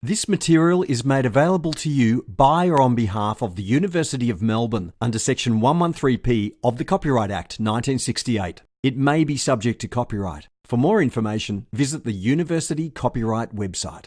This material is made available to you by or on behalf of the University of Melbourne under Section 113P of the Copyright Act 1968. It may be subject to copyright. For more information, visit the University Copyright website.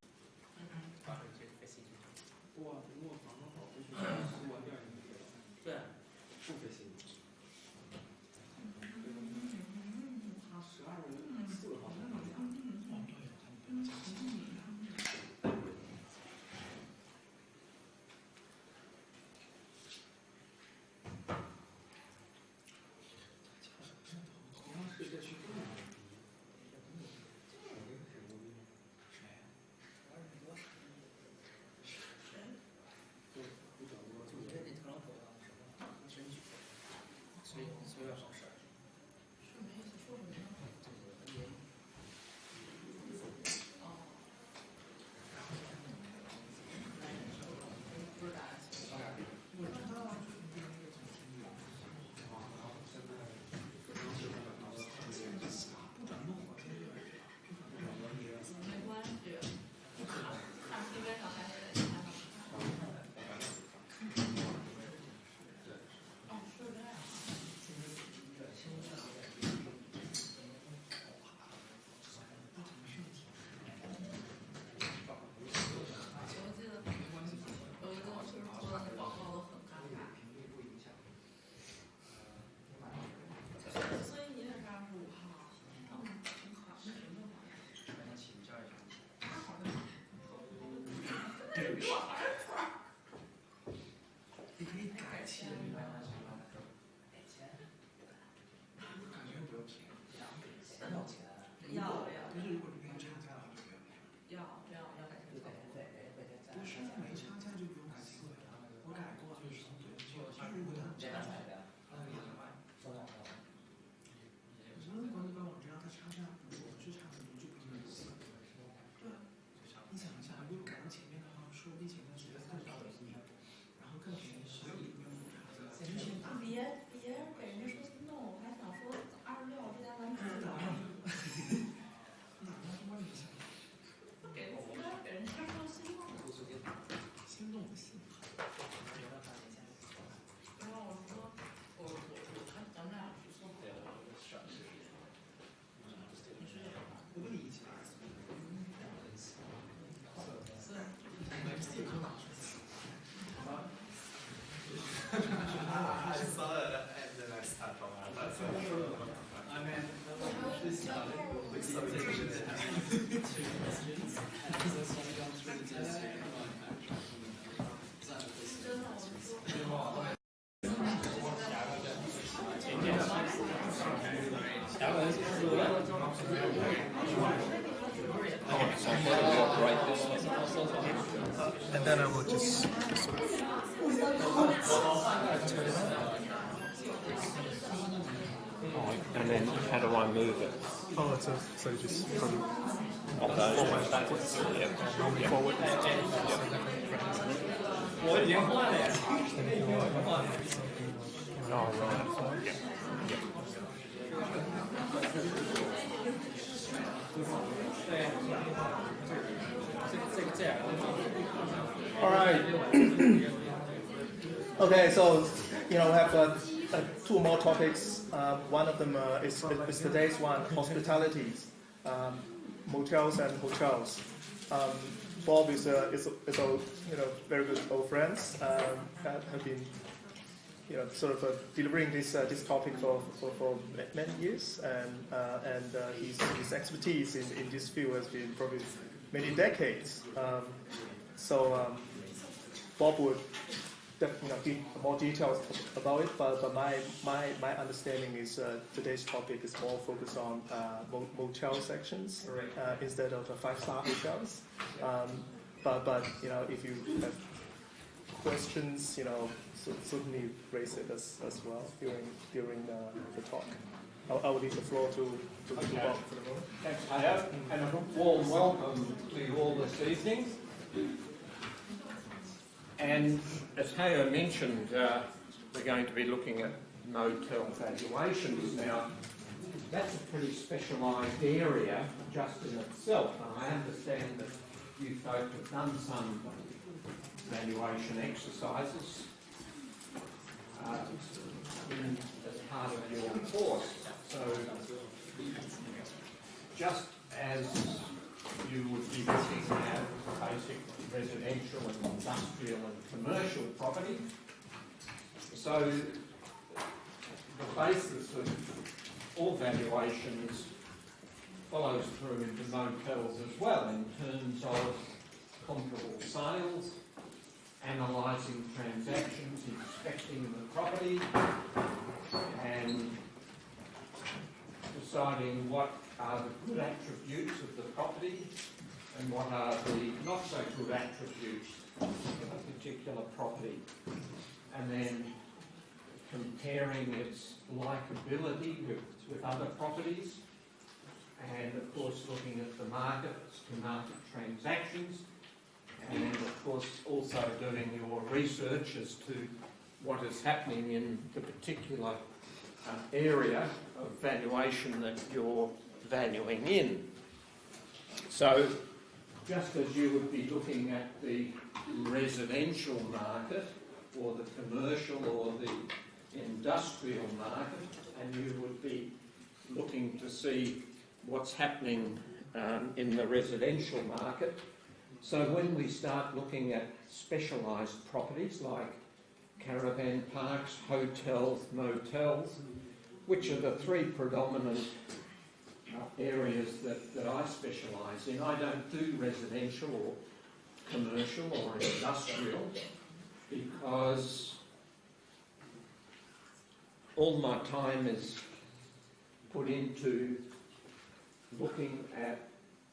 And then I will just sort of turn it on. And then how do I move it? Oh, so you just probably Okay. forward, backwards, normally forward. And if you want something Oh, right. All right. Okay, so we have two more topics. One of them is today's one: hospitality, motels and hotels. Bob is a very good old friends that have been sort of delivering this topic for many years, and his expertise in this field has been probably many decades. So Bob would definitely give more details about it, but my understanding is today's topic is more focused on motel sections instead of 5-star hotels. But if you have questions, certainly raise it as well during the talk. I will leave the floor to Bob for the moment. Thanks, Hayo, and a warm welcome to you all this evening. And as Hayo mentioned, we're going to be looking at motel valuations. Now, that's a pretty specialised area just in itself, and I understand that you folk have done some valuation exercises as part of your course. So just as you would be looking at basic residential and industrial and commercial property, so the basis of all valuations follows through into motels as well, in terms of comparable sales, analysing transactions, inspecting the property, and deciding what are the good attributes of the property and what are the not so good attributes of a particular property, and then comparing its likability with other properties, and of course looking at the market, to market transactions, and of course also doing your research as to what is happening in the particular area of valuation that you're valuing in. So just as you would be looking at the residential market or the commercial or the industrial market, and you would be looking to see what's happening in the residential market. So when we start looking at specialised properties like caravan parks, hotels, motels, which are the three predominant areas that I specialise in. I don't do residential or commercial or industrial because all my time is put into looking at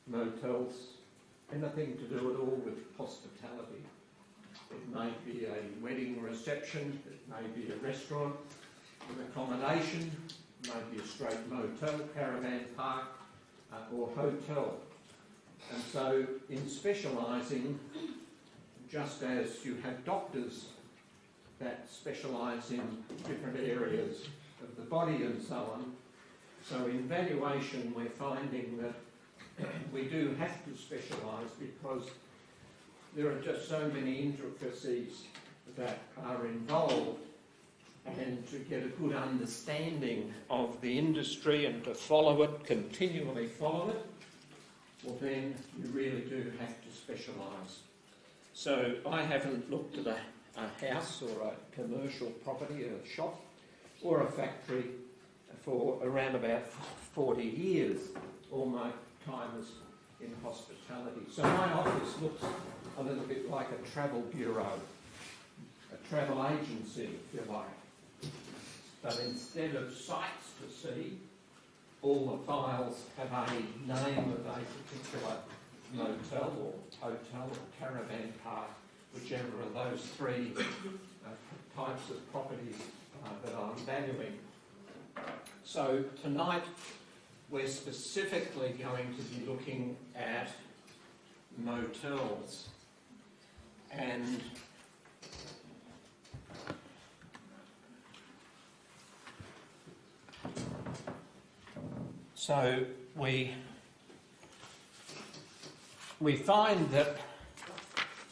motels, anything to do at all with hospitality. It may be a wedding reception, it may be a restaurant with accommodation, it may be a straight motel, caravan park or hotel. And so in specialising, just as you have doctors that specialise in different areas of the body and so on, so in valuation we're finding that we do have to specialise because there are just so many intricacies that are involved, and to get a good understanding of the industry and to follow it, continually follow it, well then you really do have to specialise. So I haven't looked at a house or a commercial property, a shop or a factory for around about 40 years. All my time is in hospitality. So my office looks a little bit like a travel bureau, a travel agency, if you like. But instead of sites to see, all the files have a name of a particular motel or hotel or caravan park, whichever of those three types of properties that I'm valuing. So tonight we're specifically going to be looking at motels, and so we find that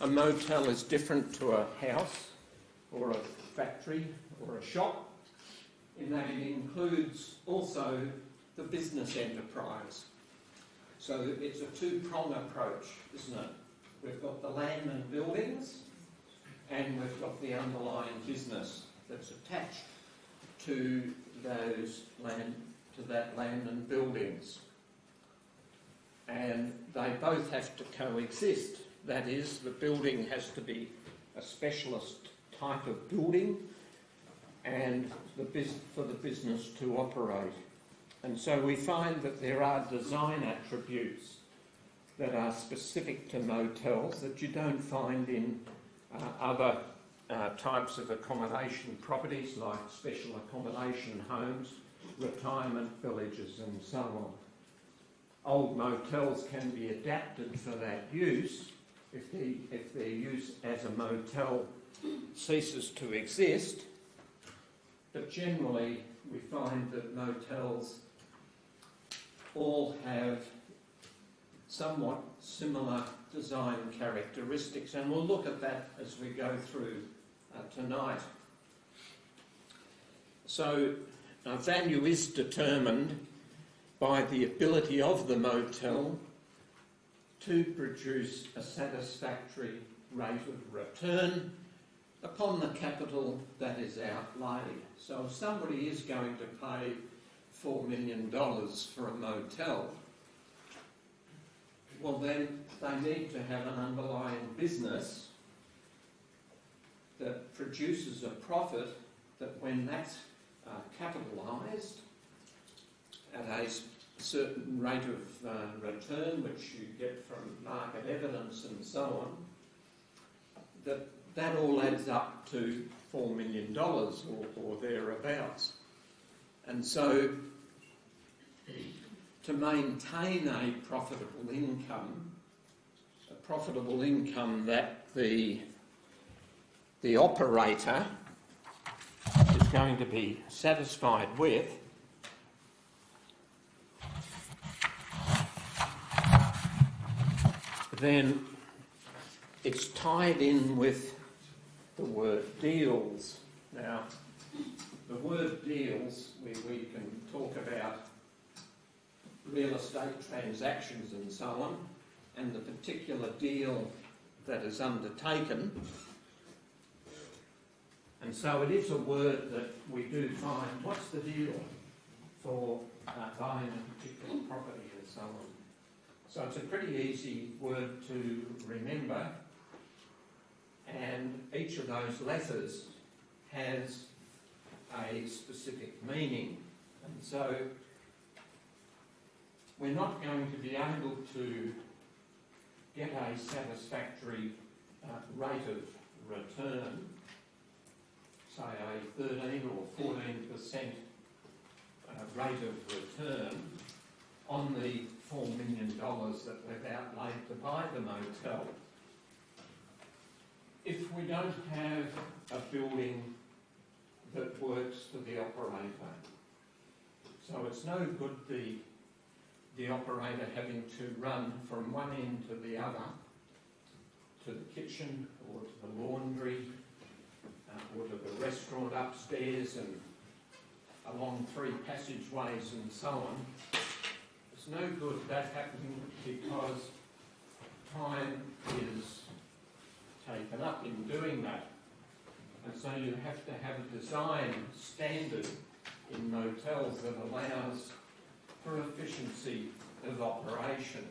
a motel is different to a house or a factory or a shop in that it includes also the business enterprise. So it's a two-prong approach, isn't it? We've got the land and buildings, and we've got the underlying business that's attached to that land and buildings. And they both have to coexist. That is, the building has to be a specialist type of building, and for the business to operate. And so we find that there are design attributes that are specific to motels that you don't find in other types of accommodation properties like special accommodation homes, retirement villages and so on. Old motels can be adapted for that use if their use as a motel ceases to exist, but generally we find that motels all have somewhat similar design characteristics, and we'll look at that as we go through tonight. So value is determined by the ability of the motel to produce a satisfactory rate of return upon the capital that is outlaid. So if somebody is going to pay $4 million for a motel, well then they need to have an underlying business that produces a profit that when that's capitalised at a certain rate of return, which you get from market evidence and so on, that all adds up to $4 million or thereabouts. And so to maintain a profitable income that the operator is going to be satisfied with, then it's tied in with the word deals. Now, the word deals, we can talk about real estate transactions and so on, and the particular deal that is undertaken. And so it is a word that we do find, what's the deal for buying a particular property and so on. So it's a pretty easy word to remember, and each of those letters has a specific meaning. And so we're not going to be able to get a satisfactory rate of return, say a 13 or 14% rate of return on the $4 million that we've outlaid to buy the motel, if we don't have a building that works for the operator. So it's no good the operator having to run from one end to the other, to the kitchen or to the laundry or to the restaurant upstairs and along 3 passageways and so on. It's no good that happening because time is taken up in doing that. And so you have to have a design standard in motels that allows for efficiency of operation.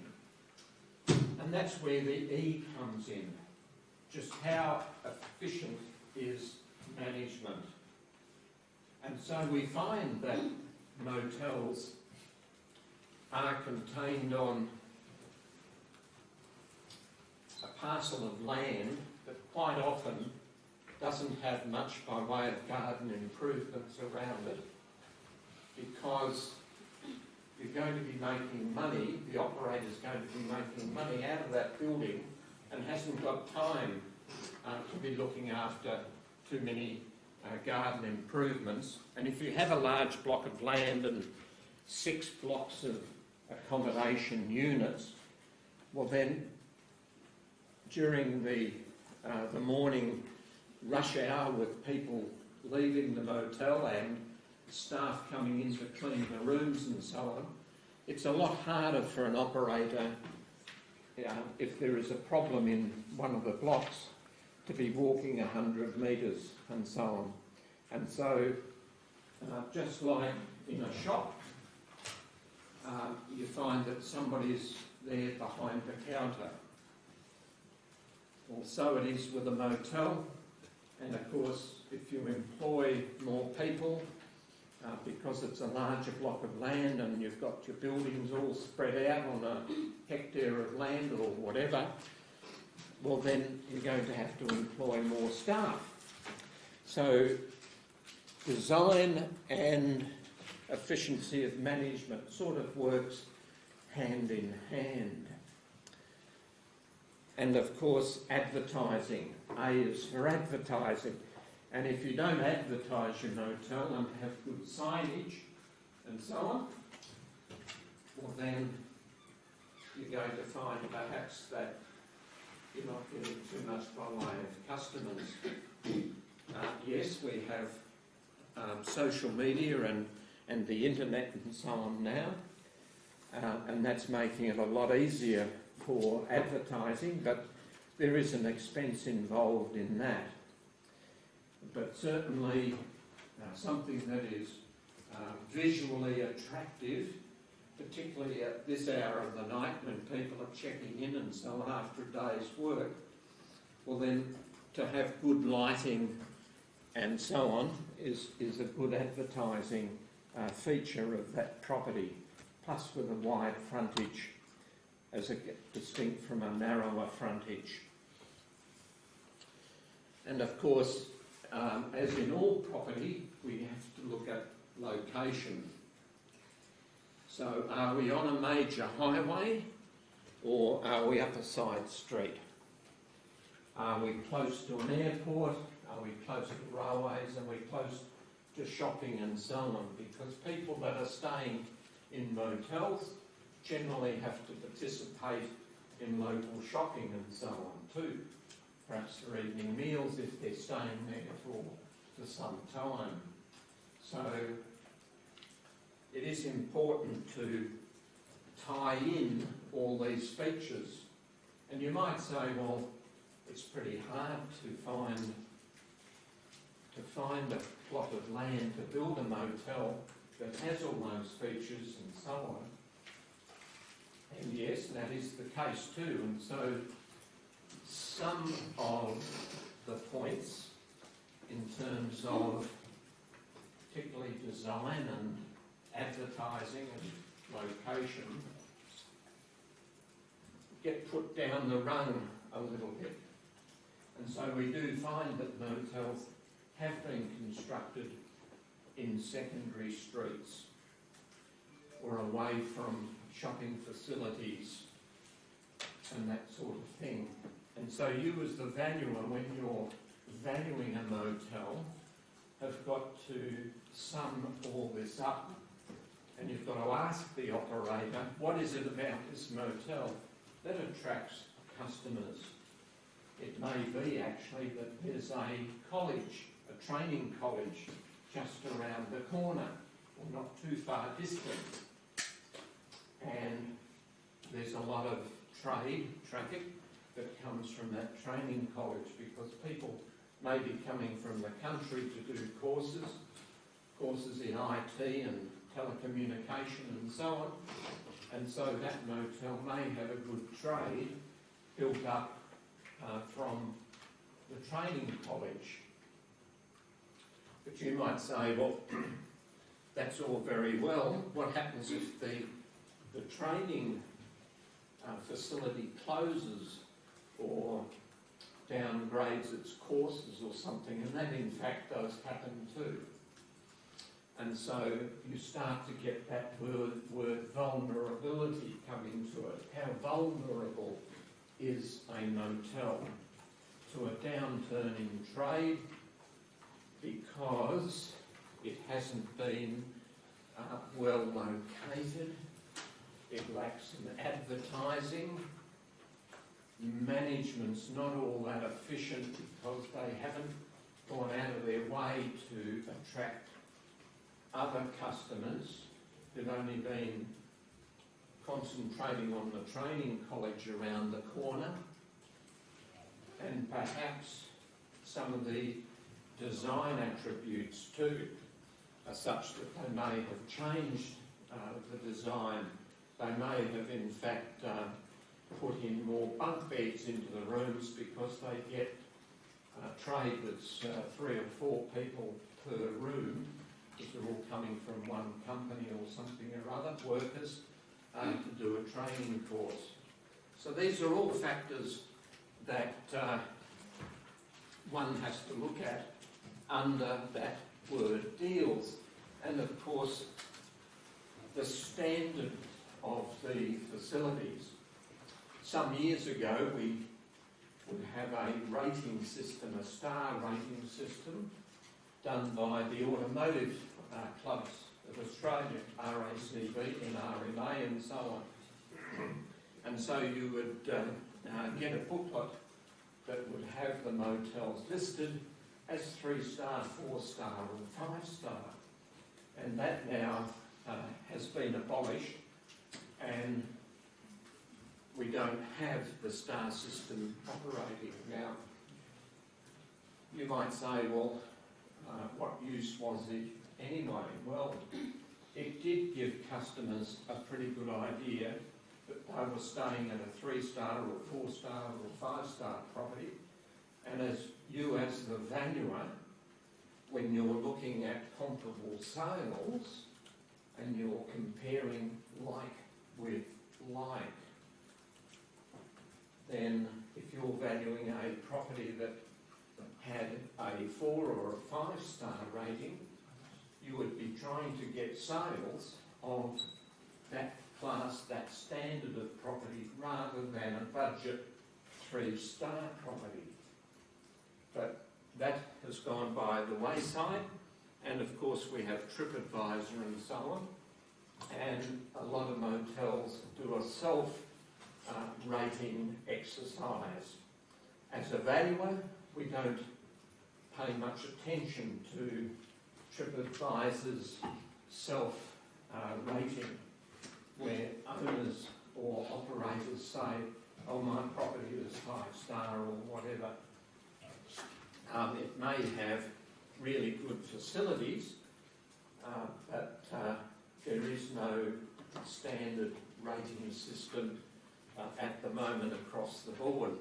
And that's where the E comes in. Just how efficient is management. And so we find that motels are contained on a parcel of land that quite often doesn't have much by way of garden improvements around it, because you're going to be making money, the operator's going to be making money out of that building and hasn't got time to be looking after too many garden improvements. And if you have a large block of land and 6 blocks of accommodation units, well then during the morning rush hour with people leaving the motel and staff coming in to clean the rooms and so on, it's a lot harder for an operator, if there is a problem in one of the blocks, to be walking 100 metres and so on. And so, just like in a shop, you find that somebody's there behind the counter. Well, so it is with a motel, and of course, if you employ more people, because it's a larger block of land and you've got your buildings all spread out on a hectare of land or whatever, well then you're going to have to employ more staff. So design and efficiency of management sort of works hand in hand. And of course advertising. A is for advertising. And if you don't advertise your motel and have good signage and so on, well then you're going to find perhaps that you're not getting too much by way of customers. Yes, we have social media and the internet and so on now, and that's making it a lot easier for advertising, but there is an expense involved in that. But certainly something that is visually attractive, particularly at this hour of the night when people are checking in and so on after a day's work, well then to have good lighting and so on is a good advertising feature of that property, plus with a wide frontage as distinct from a narrower frontage. And of course, as in all property, we have to look at location. So are we on a major highway or are we up a side street? Are we close to an airport? Are we close to railways? Are we close to shopping and so on? Because people that are staying in motels generally have to participate in local shopping and so on too. Perhaps for evening meals if they're staying there for some time. So it is important to tie in all these features. And you might say, well, it's pretty hard to find a plot of land to build a motel that has all those features and so on. And yes, that is the case too. And so some of the points in terms of particularly design and advertising and location get put down the rung a little bit. And so we do find that motels have been constructed in secondary streets or away from shopping facilities and that sort of thing. And so you as the valuer, when you're valuing a motel, have got to sum all this up, and you've got to ask the operator, what is it about this motel that attracts customers? It may be actually that there's a college, a training college, just around the corner, or not too far distant. And there's a lot of traffic that comes from that training college, because people may be coming from the country to do courses in IT and telecommunication and so on. And so that motel may have a good trade built up from the training college. But you might say, well, that's all very well. What happens if the training facility closes or downgrades its courses or something? And that in fact does happen too. And so you start to get that word vulnerability come into it. How vulnerable is a motel to a downturn in trade because it hasn't been well located, it lacks in advertising, management's not all that efficient because they haven't gone out of their way to attract other customers who've only been concentrating on the training college around the corner, and perhaps some of the design attributes too are such that they may have changed the design. They may have in fact put in more bunk beds into the rooms because they get trade that's 3 or 4 people per room, if they're all coming from one company or something or other, workers, to do a training course. So these are all factors that one has to look at under that word deals. And of course, the standard of the facilities. Some years ago, we would have a rating system, a star rating system, done by the automotive clubs of Australia, RACB, NRMA and so on. And so you would get a booklet that would have the motels listed as 3-star, 4-star or 5-star. And that now has been abolished, and we don't have the star system operating. Now, you might say, well, what use was it anyway? Well, it did give customers a pretty good idea that they were staying at a 3-star or 4-star or 5-star property. And as you, as the valuer, when you're looking at comparable sales and you're comparing like with like, then if you're valuing a property that had a 4 or a 5-star rating, you would be trying to get sales of that class, that standard of property, rather than a budget 3-star property. But that has gone by the wayside, and of course we have TripAdvisor and so on, and a lot of motels do a self-rating exercise. As a valuer, we don't pay much attention to TripAdvisor's self-rating, where owners or operators say, oh, my property is 5-star or whatever. It may have really good facilities, but there is no standard rating system at the moment across the board.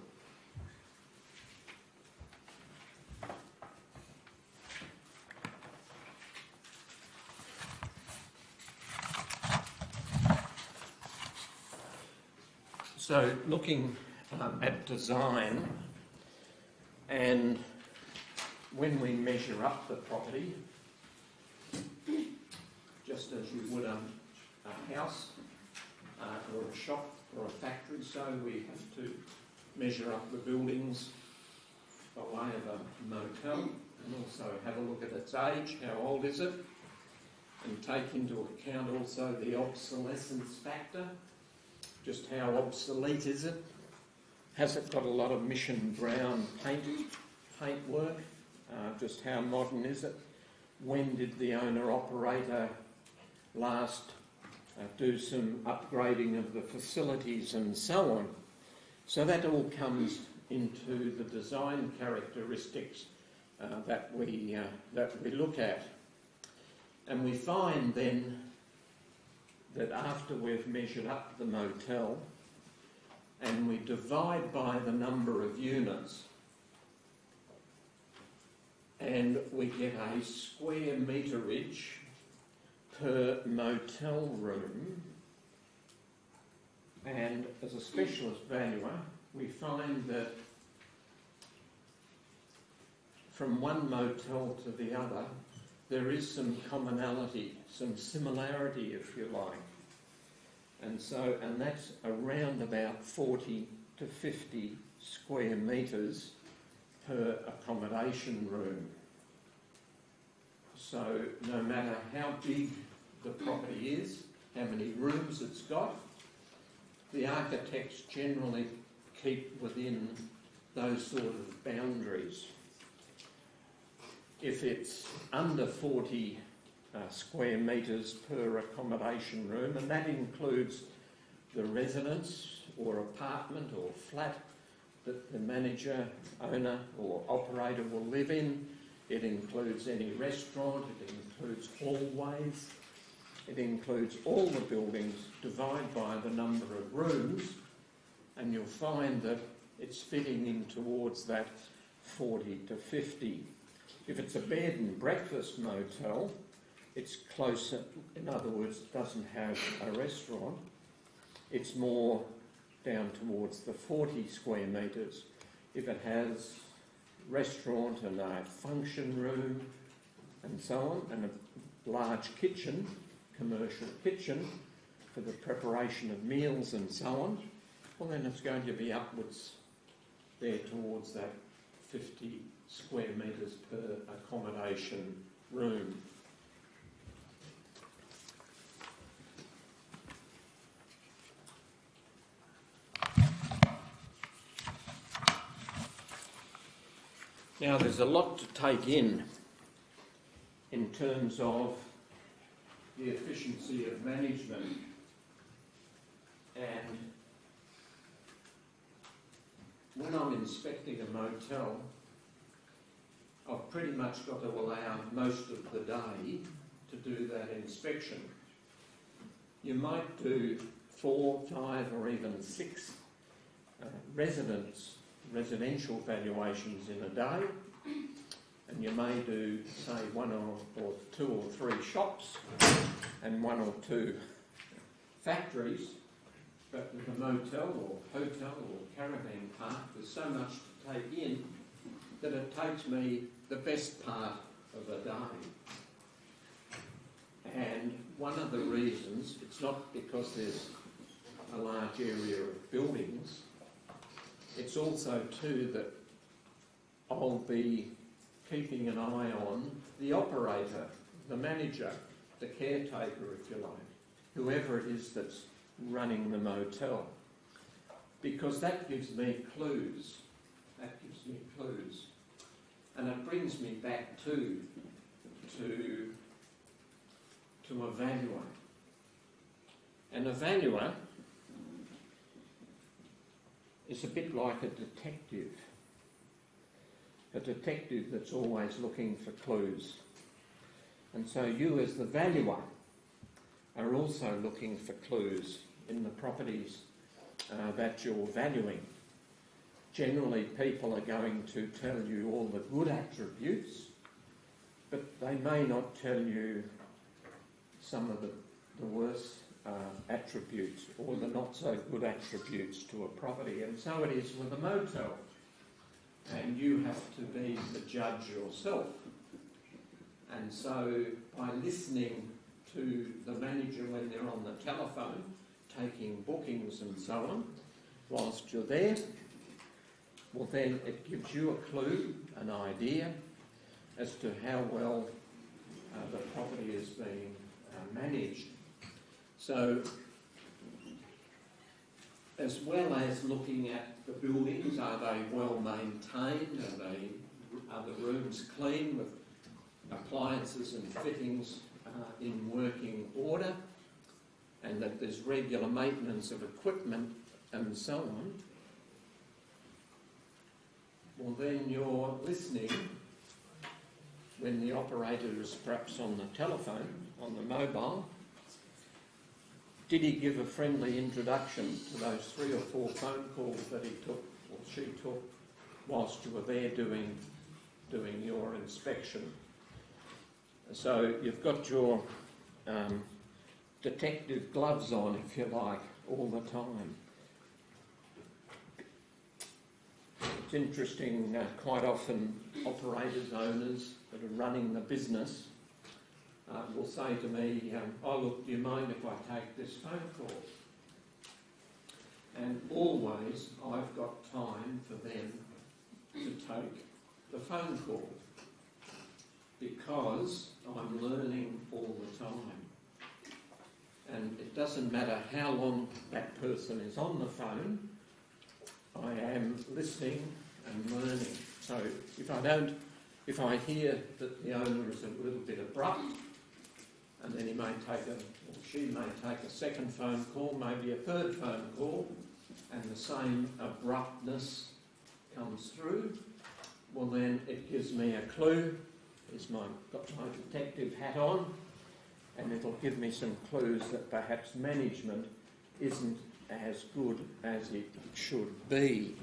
So looking at design, and when we measure up the property, just as you would a house or a shop or a factory, so we have to measure up the buildings by way of a motel, and also have a look at its age, how old is it, and take into account also the obsolescence factor. Just how obsolete is it? Has it got a lot of mission brown paint work? Just how modern is it? When did the owner-operator last do some upgrading of the facilities and so on? So that all comes into the design characteristics that we look at. And we find then that after we've measured up the motel and we divide by the number of units, and we get a square meterage per motel room, and as a specialist valuer, we find that from one motel to the other, there is some commonality, some similarity, if you like. And that's around about 40 to 50 square metres per accommodation room. So no matter how big the property is, how many rooms it's got, the architects generally keep within those sort of boundaries. If it's under 40 square metres per accommodation room, and that includes the residence or apartment or flat that the manager, owner or operator will live in. It includes any restaurant, it includes hallways, it includes all the buildings. Divide by the number of rooms and you'll find that it's fitting in towards that 40 to 50. If it's a bed and breakfast motel, it's closer, in other words, it doesn't have a restaurant, it's more down towards the 40 square metres. If it has restaurant and a function room and so on, and a large kitchen, commercial kitchen, for the preparation of meals and so on, well then it's going to be upwards there towards that 50 square metres per accommodation room. Now, there's a lot to take in terms of the efficiency of management, and when I'm inspecting a motel, I've pretty much got to allow most of the day to do that inspection. You might do 4, 5 or even 6 residential valuations in a day, and you may do, say, 1 or 2 or 3 shops and 1 or 2 factories, but with a motel or hotel or caravan park, there's so much to take in that it takes me the best part of a day. And one of the reasons, it's not because there's a large area of buildings, it's also too that I'll be keeping an eye on the operator, the manager, the caretaker, if you like, whoever it is that's running the motel, because that gives me clues. And it brings me back to a valuer. And a valuer is a bit like a detective that's always looking for clues. And so you as the valuer are also looking for clues in the properties that you're valuing. Generally, people are going to tell you all the good attributes, but they may not tell you some of the worst attributes or the not so good attributes to a property. And so it is with a motel. And you have to be the judge yourself. And so by listening to the manager when they're on the telephone, taking bookings and so on, whilst you're there, well then it gives you a clue, an idea as to how well the property is being managed. So, as well as looking at the buildings, are they well maintained, are the rooms clean with appliances and fittings in working order, and that there's regular maintenance of equipment and so on, well then you're listening when the operator is perhaps on the telephone, on the mobile. Did he give a friendly introduction to those 3 or 4 phone calls that he took or she took whilst you were there doing your inspection? So you've got your detective gloves on, if you like, all the time. It's interesting, quite often operators, owners that are running the business will say to me, oh look, do you mind if I take this phone call? And always I've got time for them to take the phone call, because I'm learning all the time. And it doesn't matter how long that person is on the phone, I am listening and learning. So if I hear that the owner is a little bit abrupt, and then he may take or she may take a second phone call, maybe a third phone call, and the same abruptness comes through, well then it gives me a clue. Got my detective hat on, and it'll give me some clues that perhaps management isn't as good as it should be.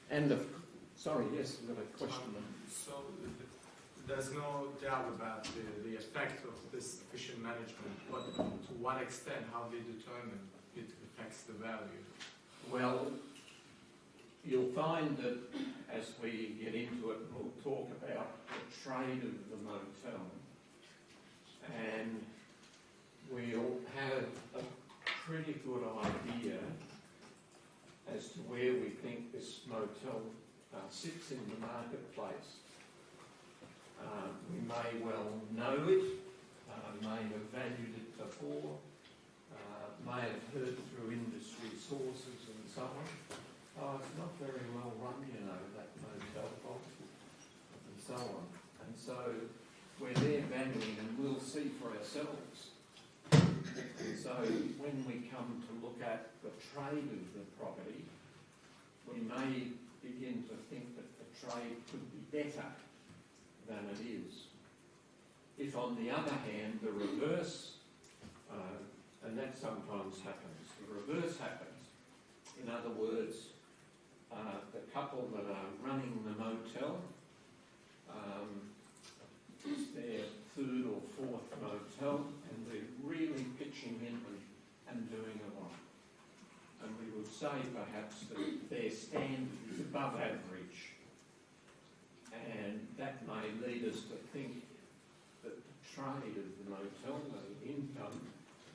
And sorry, yes, we've got a question. So there's no doubt about the effect of this efficient management, but to what extent, how they determine it affects the value? Well, you'll find that as we get into it, we'll talk about the trade of the motel, and we'll have a pretty good idea as to where we think this motel sits in the marketplace. We may well know it, may have valued it before, may have heard through industry sources and so on. Oh, it's not very so we're there valuing, and we'll see for ourselves. And so when we come to look at the trade of the property, we may begin to think that the trade could be better than it is. If on the other hand, the reverse, and that sometimes happens, the reverse happens. In other words, the couple that are running the motel, it's their third or fourth motel, and they're really pitching in and doing a lot. And we would say perhaps that their standard is above average, and that may lead us to think that the trade of the motel, the income,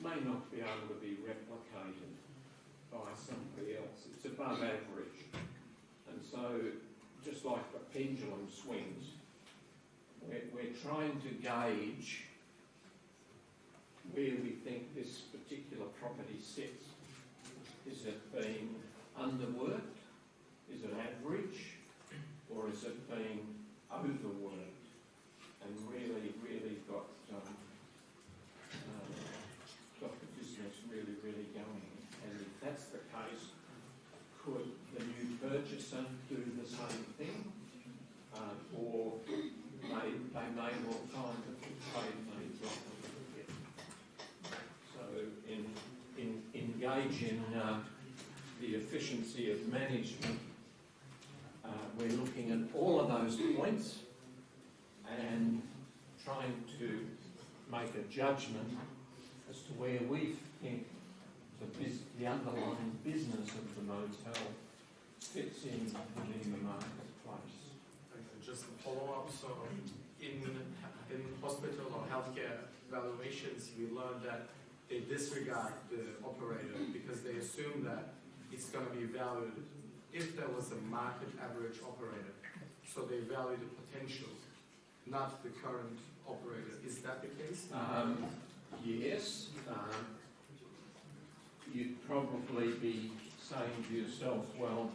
may not be able to be replicated by somebody else. It's above average. And so, just like the pendulum swings, we're trying to gauge where we think this particular property sits. Is it being underworked? Is it average? Or is it being overworked and really got the business really going? And if that's the case, could the new purchaser do the same thing? Or they may well find that the trade may drop a little bit. So engage in the efficiency of management, we're looking at all of those points and trying to make a judgment as to where we think the underlying business of the motel fits in within the marketplace. Just a follow-up, so in hospital or healthcare valuations, we learned that they disregard the operator because they assume that it's going to be valued if there was a market average operator. So they value the potential, not the current operator. Is that the case? Yes. You'd probably be saying to yourself, well,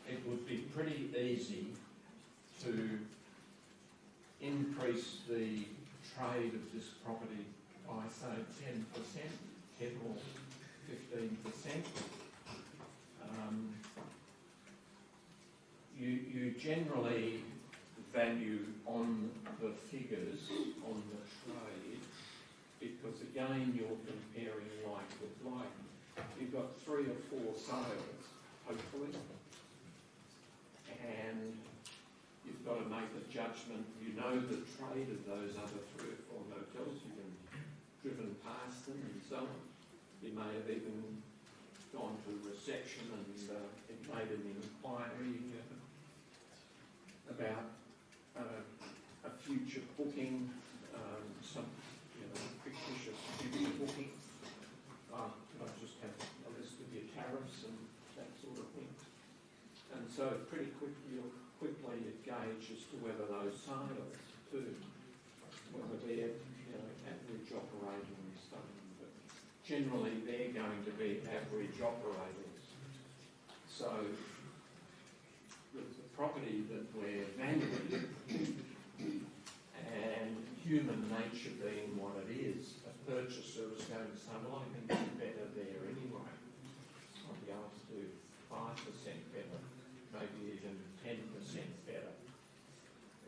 it would be pretty easy to increase the trade of this property by, say, 10%, 10 or 15%. You generally value on the figures, on the trade, because again you're comparing like with like. You've got 3 or 4 sales, hopefully, and you've got to make a judgment. You know the trade of those other 3 or 4 motels. You've been driven past them and so on. You may have even gone to reception and made an inquiry about a future booking, some fictitious future booking. I just have a list of your tariffs and that sort of thing. And so pretty quickly it gauges as to whether those sales too, whether they're average operating and stuff. But generally they're going to be average operators. So the property that we're valuing, and human nature being what it is, a purchaser is going to say, well, I can do better there anyway. I'll be able to do 5% better, maybe even 10% better.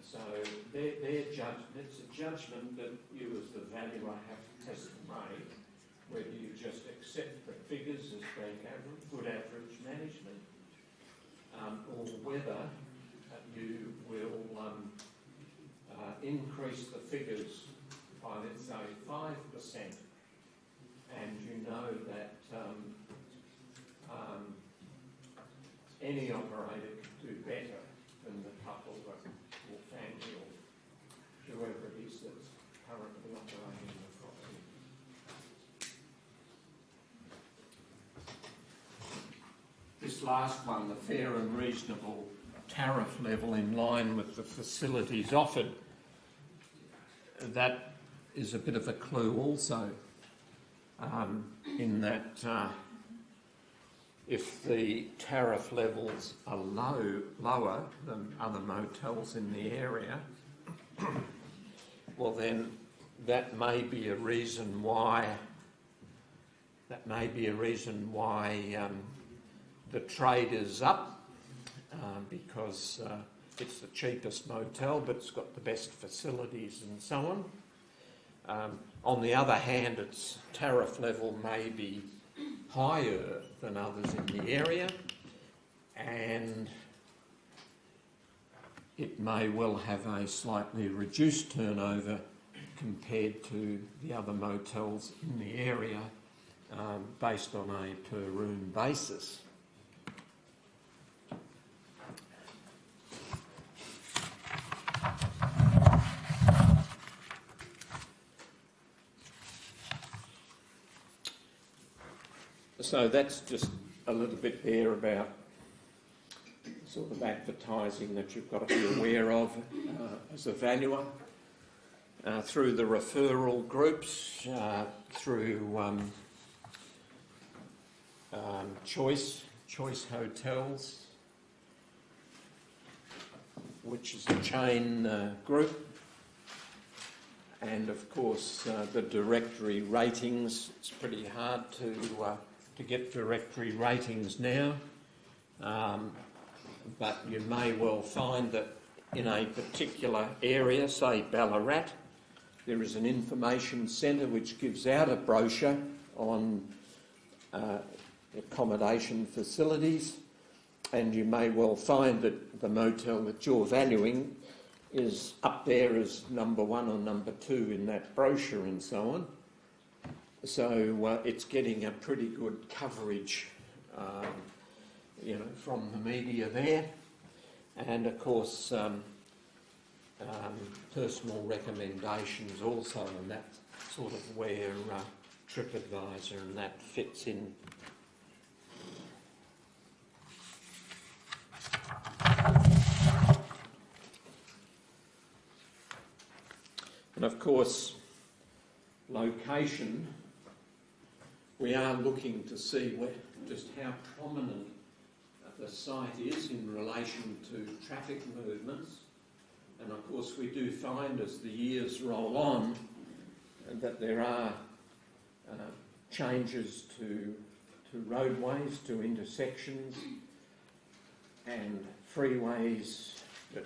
So it's a judgment that you as the valuer has to make, whether you just accept the figures as being good average management, or whether you will increase the figures by, let's say, 5%, and you know that any operator could do better than the couple or family or whoever it is that's currently operating the property. This last one, the fair and reasonable tariff level in line with the facilities offered, that is a bit of a clue also, in that if the tariff levels are lower than other motels in the area, well then that may be a reason why the trade is up, because it's the cheapest motel, but it's got the best facilities and so on. On the other hand, its tariff level may be higher than others in the area, and it may well have a slightly reduced turnover compared to the other motels in the area, based on a per room basis. So that's just a little bit there about sort of advertising that you've got to be aware of as a valuer, through the referral groups, through Choice Hotels, which is a chain group, and of course the directory ratings. It's pretty hard to get directory ratings now, but you may well find that in a particular area, say Ballarat, there is an information centre which gives out a brochure on accommodation facilities, and you may well find that the motel that you're valuing is up there as number 1 or number 2 in that brochure and so on. So it's getting a pretty good coverage, from the media there, and of course personal recommendations also, and that's sort of where TripAdvisor and that fits in. And of course, location, we are looking to see just how prominent the site is in relation to traffic movements. And of course we do find as the years roll on that there are changes to roadways, to intersections and freeways that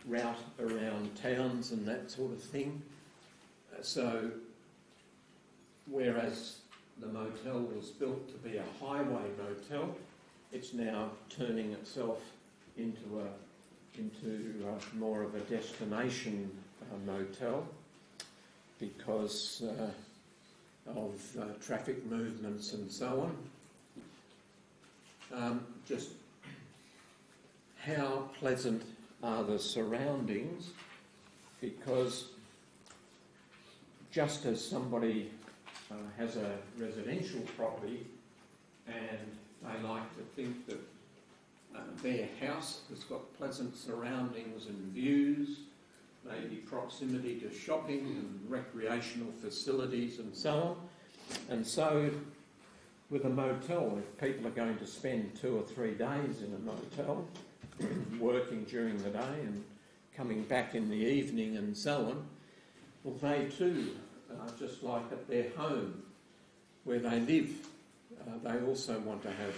route around towns and that sort of thing. So whereas the motel was built to be a highway motel, it's now turning itself into more of a destination motel because of traffic movements and so on. Just how pleasant are the surroundings? Because just as somebody has a residential property and they like to think that their house has got pleasant surroundings and views, maybe proximity to shopping and recreational facilities and so on. And so with a motel, if people are going to spend 2 or 3 days in a motel, working during the day and coming back in the evening and so on, well, they too, just like at their home where they live, they also want to have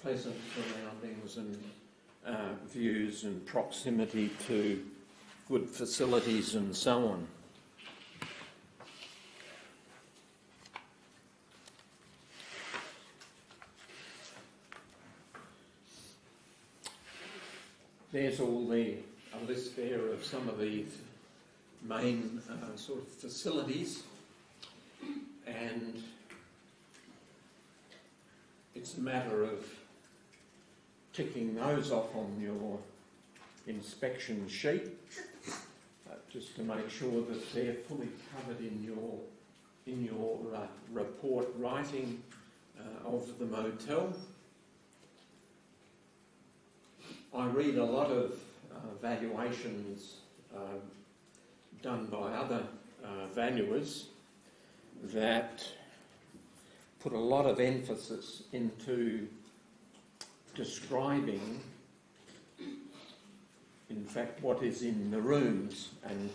pleasant surroundings and views and proximity to good facilities and so on. There's a list there of some of the main sort of facilities, and it's a matter of ticking those off on your inspection sheet, just to make sure that they're fully covered in your report writing of the motel. I read a lot of valuations done by other valuers that put a lot of emphasis into describing in fact, what is in the rooms. And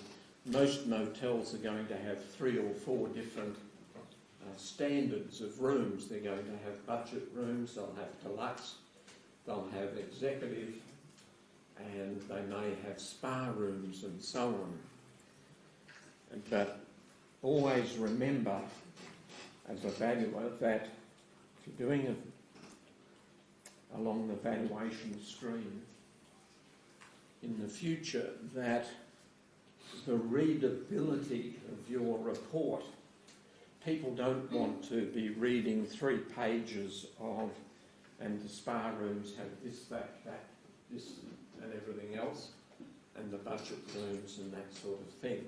most motels are going to have 3 or 4 different standards of rooms. They're going to have budget rooms, they'll have deluxe, they'll have executive, and they may have spa rooms and so on. But always remember, as a valuer, that if you're doing it along the valuation stream in the future, that the readability of your report, people don't want to be reading 3 pages of, and the spa rooms have this, that, this and everything else, and the budget rooms and that sort of thing.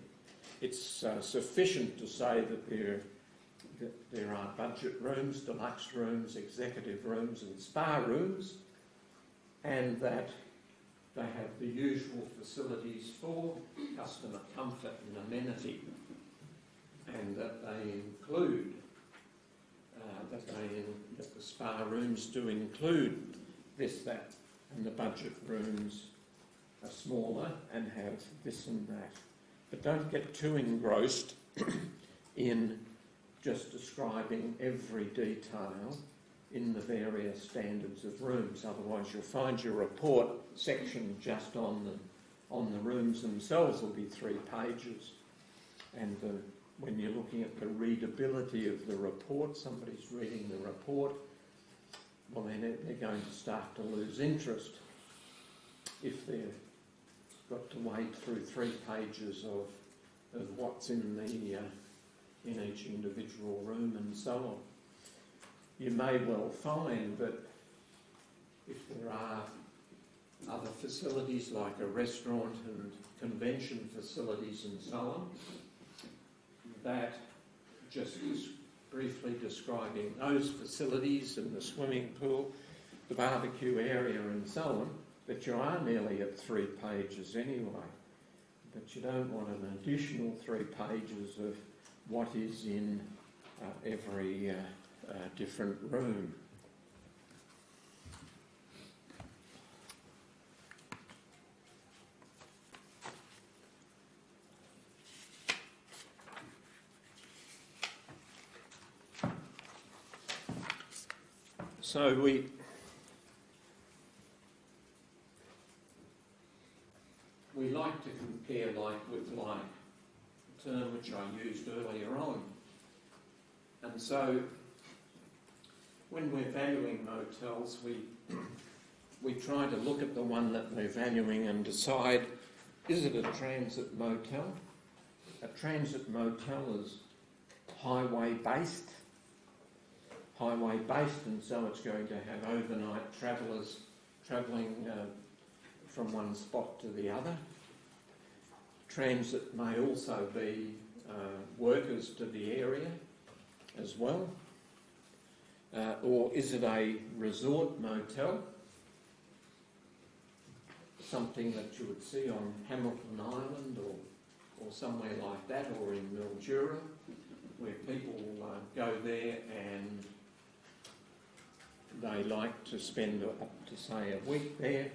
It's sufficient to say that there are budget rooms, deluxe rooms, executive rooms and spa rooms, and that they have the usual facilities for customer comfort and amenity, and that they include, that the spa rooms do include this, that, and the budget rooms are smaller and have this and that. But don't get too engrossed in just describing every detail in the various standards of rooms. Otherwise you'll find your report section just on the rooms themselves will be 3 pages. And when you're looking at the readability of the report, somebody's reading the report, well then they're going to start to lose interest if they've got to wade through 3 pages of what's in each individual room and so on. You may well find that if there are other facilities like a restaurant and convention facilities and so on, that just briefly describing those facilities and the swimming pool, the barbecue area and so on, that you are nearly at 3 pages anyway. But you don't want an additional 3 pages of what is in every different room. So we like to compare like with like, a term which I used earlier on. And so when we're valuing motels, we try to look at the one that we're valuing and decide, is it a transit motel? A transit motel is highway based, and so it's going to have overnight travellers travelling from one spot to the other. Transit may also be workers to the area as well. Or is it a resort motel? Something that you would see on Hamilton Island or somewhere like that, or in Mildura, where people go there and they like to spend up to, say, a week there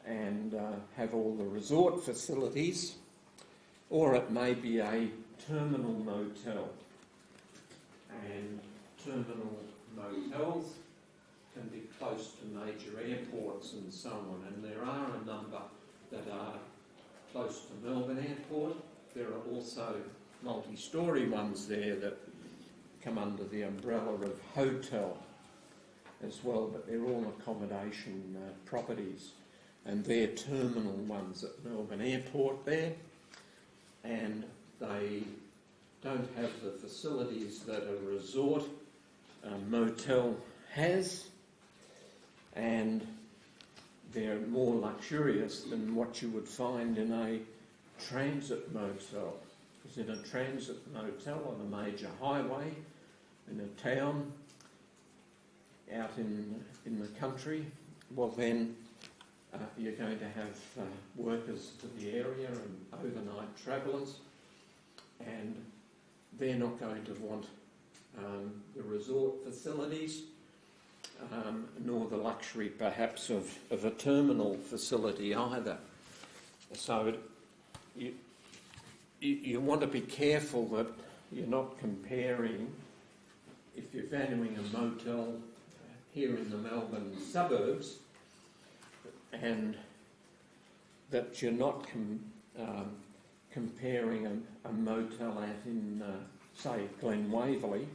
and have all the resort facilities. Or it may be a terminal motel, and terminal motels can be close to major airports and so on, and there are a number that are close to Melbourne Airport. There are also multi-storey ones there that come under the umbrella of hotel as well, but they're all accommodation properties, and they're terminal ones at Melbourne Airport there, and they don't have the facilities that a resort motel has, and they're more luxurious than what you would find in a transit motel. Because in a transit motel on a major highway, in a town, out in the country, well then you're going to have workers to the area and overnight travellers, and they're not going to want the resort facilities, nor the luxury perhaps of a terminal facility either. So you want to be careful that you're not comparing, if you're valuing a motel here in the Melbourne suburbs, and that you're not comparing a motel out in, say, Glen Waverley,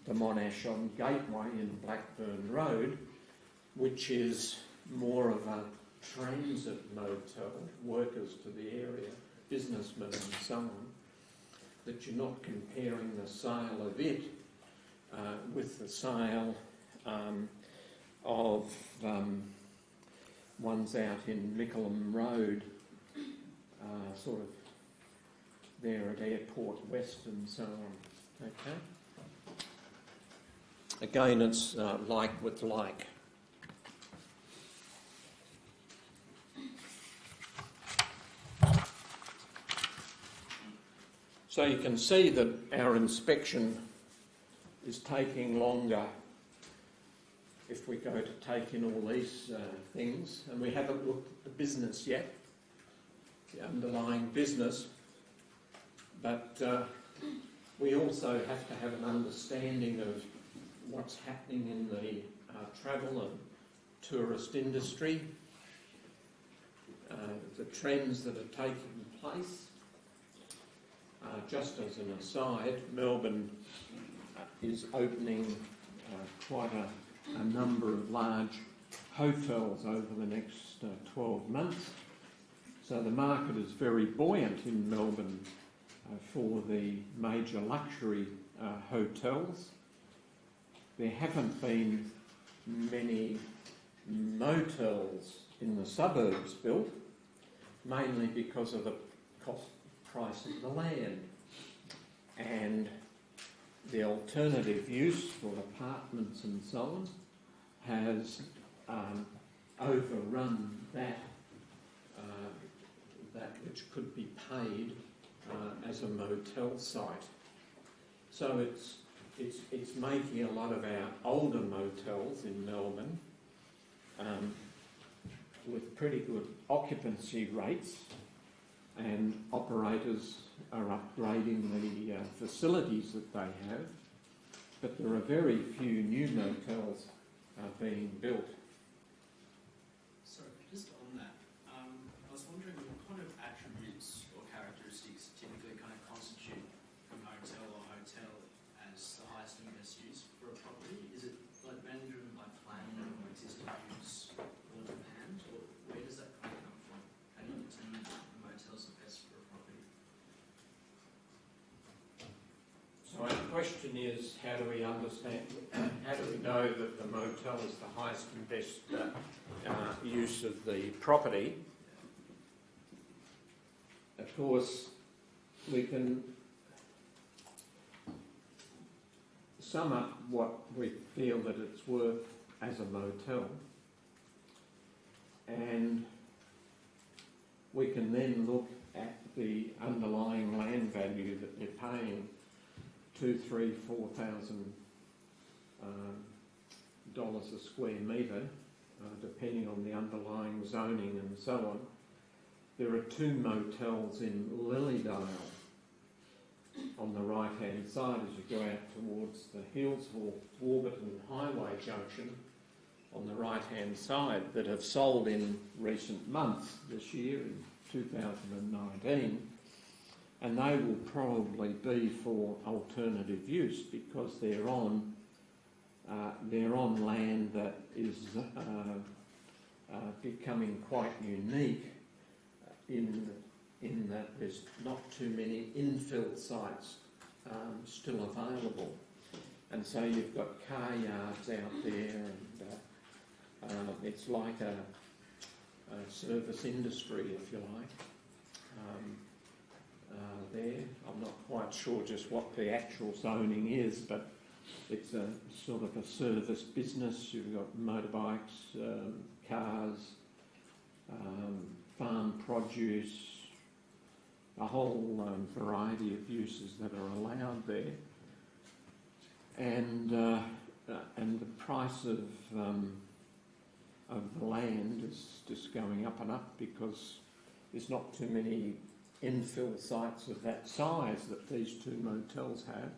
the Monash on Gateway in Blackburn Road, which is more of a transit motel, workers to the area, businessmen and so on, that you're not comparing the sale of it with the sale of ones out in Mickleham Road, sort of there at Airport West and so on. Okay. Again, it's like with like. So you can see that our inspection is taking longer if we go to take in all these things, and we haven't looked at the business yet, the underlying business, but we also have to have an understanding of what's happening in the travel and tourist industry, the trends that are taking place. Just as an aside, Melbourne is opening quite a number of large hotels over the next 12 months. So the market is very buoyant in Melbourne for the major luxury hotels. There haven't been many motels in the suburbs built, mainly because of the price of the land, and the alternative use for apartments and so on has overrun that which could be paid as a motel site. So it's making a lot of our older motels in Melbourne with pretty good occupancy rates, and operators are upgrading the facilities that they have, but there are very few new motels being built. Sorry, just on that, I was wondering what kind of attributes or characteristics typically kind of constitute a motel or hotel as the highest and best use for a property? Is it like mainly driven by planning or existing use or demand, or where does that kind of come from? How do you determine that a motel is the best for a property? So our question is, how do we understand, how do we know that the motel is the highest and best use of the property? Of course, we can sum up what we feel that it's worth as a motel, and we can then look at the underlying land value that they're paying, $2,000, $3,000, $4,000 a square metre, depending on the underlying zoning and so on. There are two motels in Lilydale on the right-hand side as you go out towards the Hillsville-Warburton Highway junction on the right-hand side that have sold in recent months this year in 2019, and they will probably be for alternative use because they're on land that is becoming quite unique in that there's not too many infill sites still available, and so you've got car yards out there, and it's like a service industry, if you like. There, I'm not quite sure just what the actual zoning is, but it's a sort of a service business. You've got motorbikes, cars, farm produce, a whole variety of uses that are allowed there, and the price of of the land is just going up and up because there's not too many infill sites of that size that these two motels have.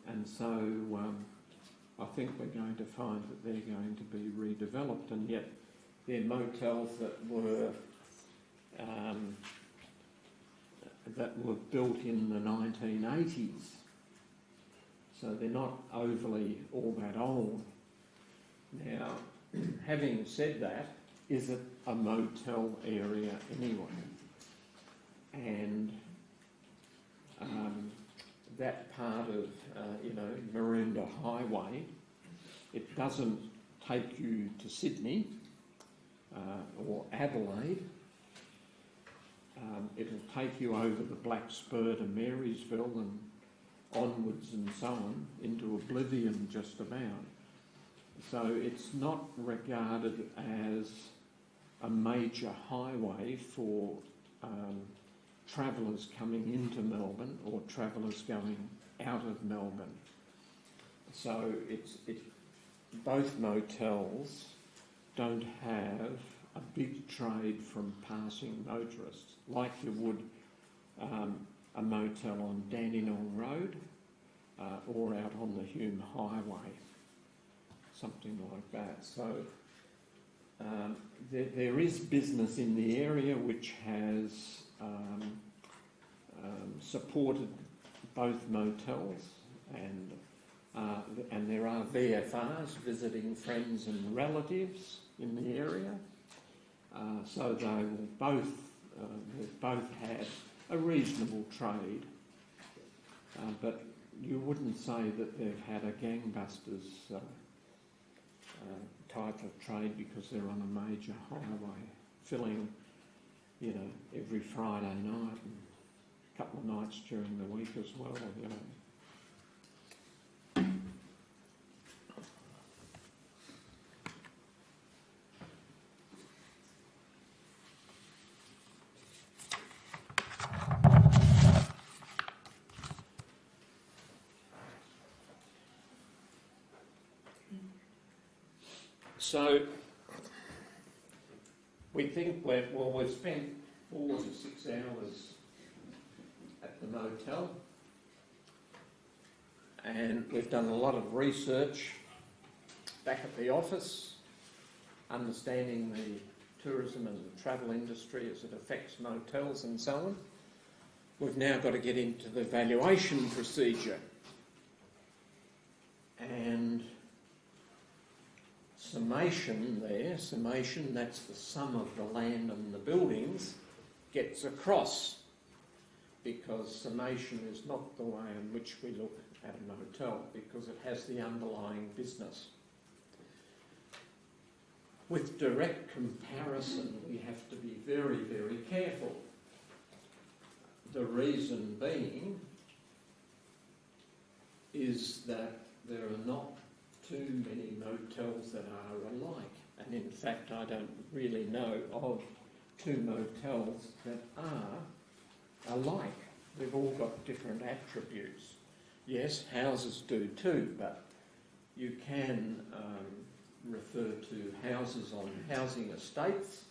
And so I think we're going to find that they're going to be redeveloped, and yet they're motels that were built in the 1980s. So they're not overly all that old. Now, having said that, is it a motel area anyway? And that part of, Maroondah Highway, it doesn't take you to Sydney or Adelaide. It'll take you over the Black Spur to Marysville and onwards and so on, into oblivion just about. So it's not regarded as a major highway for travellers coming into Melbourne or travellers going out of Melbourne. So both motels don't have a big trade from passing motorists, like you would a motel on Dandenong Road or out on the Hume Highway, something like that. So there is business in the area which has supported both motels, and there are VFRs visiting friends and relatives in the area. So they will both had a reasonable trade, but you wouldn't say that they've had a gangbusters type of trade because they're on a major highway, filling, every Friday night and a couple of nights during the week as well, So we think we've spent 4 to 6 hours at the motel, and we've done a lot of research back at the office, understanding the tourism and the travel industry as it affects motels and so on. We've now got to get into the valuation procedure, and summation, that's the sum of the land and the buildings, gets across, because summation is not the way in which we look at a motel, because it has the underlying business. With direct comparison, we have to be very, very careful. The reason being is that there are not too many motels that are alike, and in fact I don't really know of 2 motels that are alike. They've all got different attributes. Yes, houses do too, but you can refer to houses on housing estates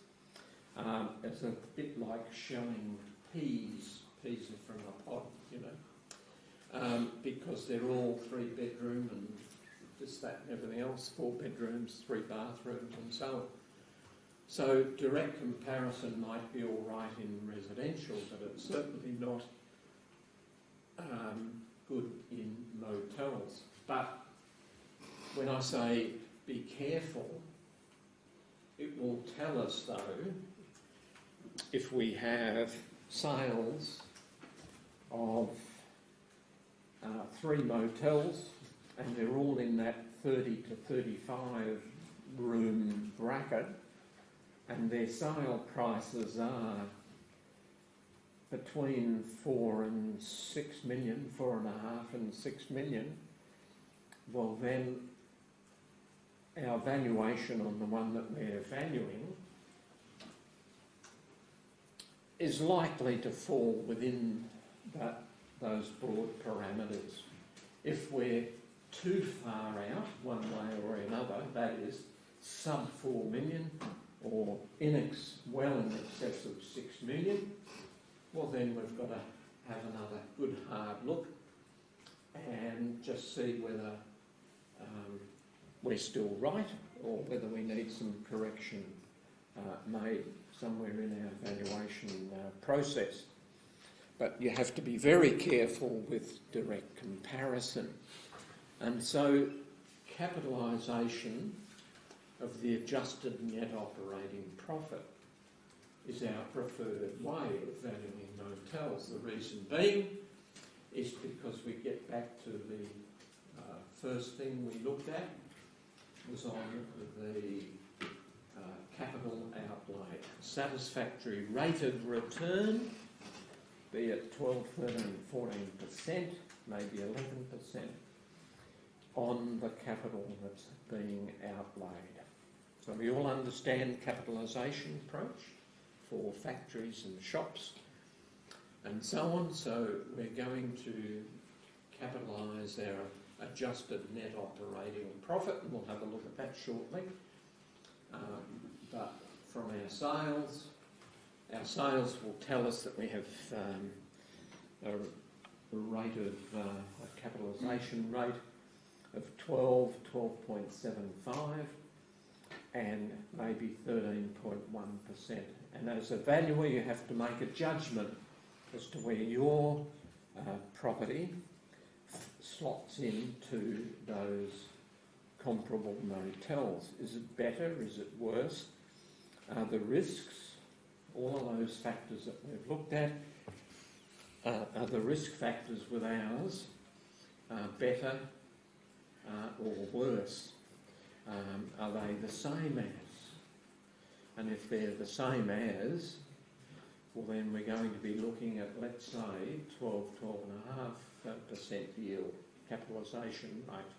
as a bit like showing peas. Peas are from a pod, because they're all 3-bedroom and this, that and everything else, 4 bedrooms, 3 bathrooms and so on. So direct comparison might be all right in residential, but it's certainly not good in motels. But when I say be careful, it will tell us though, if we have sales of 3 motels, and they're all in that 30 to 35 room bracket, and their sale prices are between 4 and 6 million, 4.5 and 6 million, well then our valuation on the one that we're valuing is likely to fall within those broad parameters. If we're too far out, one way or another, that is, sub 4 million or well in excess of 6 million, well then we've got to have another good hard look and just see whether we're still right or whether we need some correction made somewhere in our valuation process. But you have to be very careful with direct comparison. And so capitalisation of the adjusted net operating profit is our preferred way of valuing motels. The reason being is because we get back to the first thing we looked at was on the capital outlay. Satisfactory rate of return, be it 12, 13, 14%, maybe 11%, on the capital that's being outlaid. So we all understand capitalisation approach for factories and shops and so on. So we're going to capitalise our adjusted net operating profit, and we'll have a look at that shortly. But from our sales will tell us that we have a rate of a capitalisation rate of 12.75 and maybe 13.1%. And as a valuer, you have to make a judgment as to where your property slots into those comparable motels. Is it better? Is it worse? Are the risks, all of those factors that we've looked at, are the risk factors with ours better or worse? Are they the same as? And if they're the same as, well then we're going to be looking at, let's say, 12.5% yield capitalisation rate.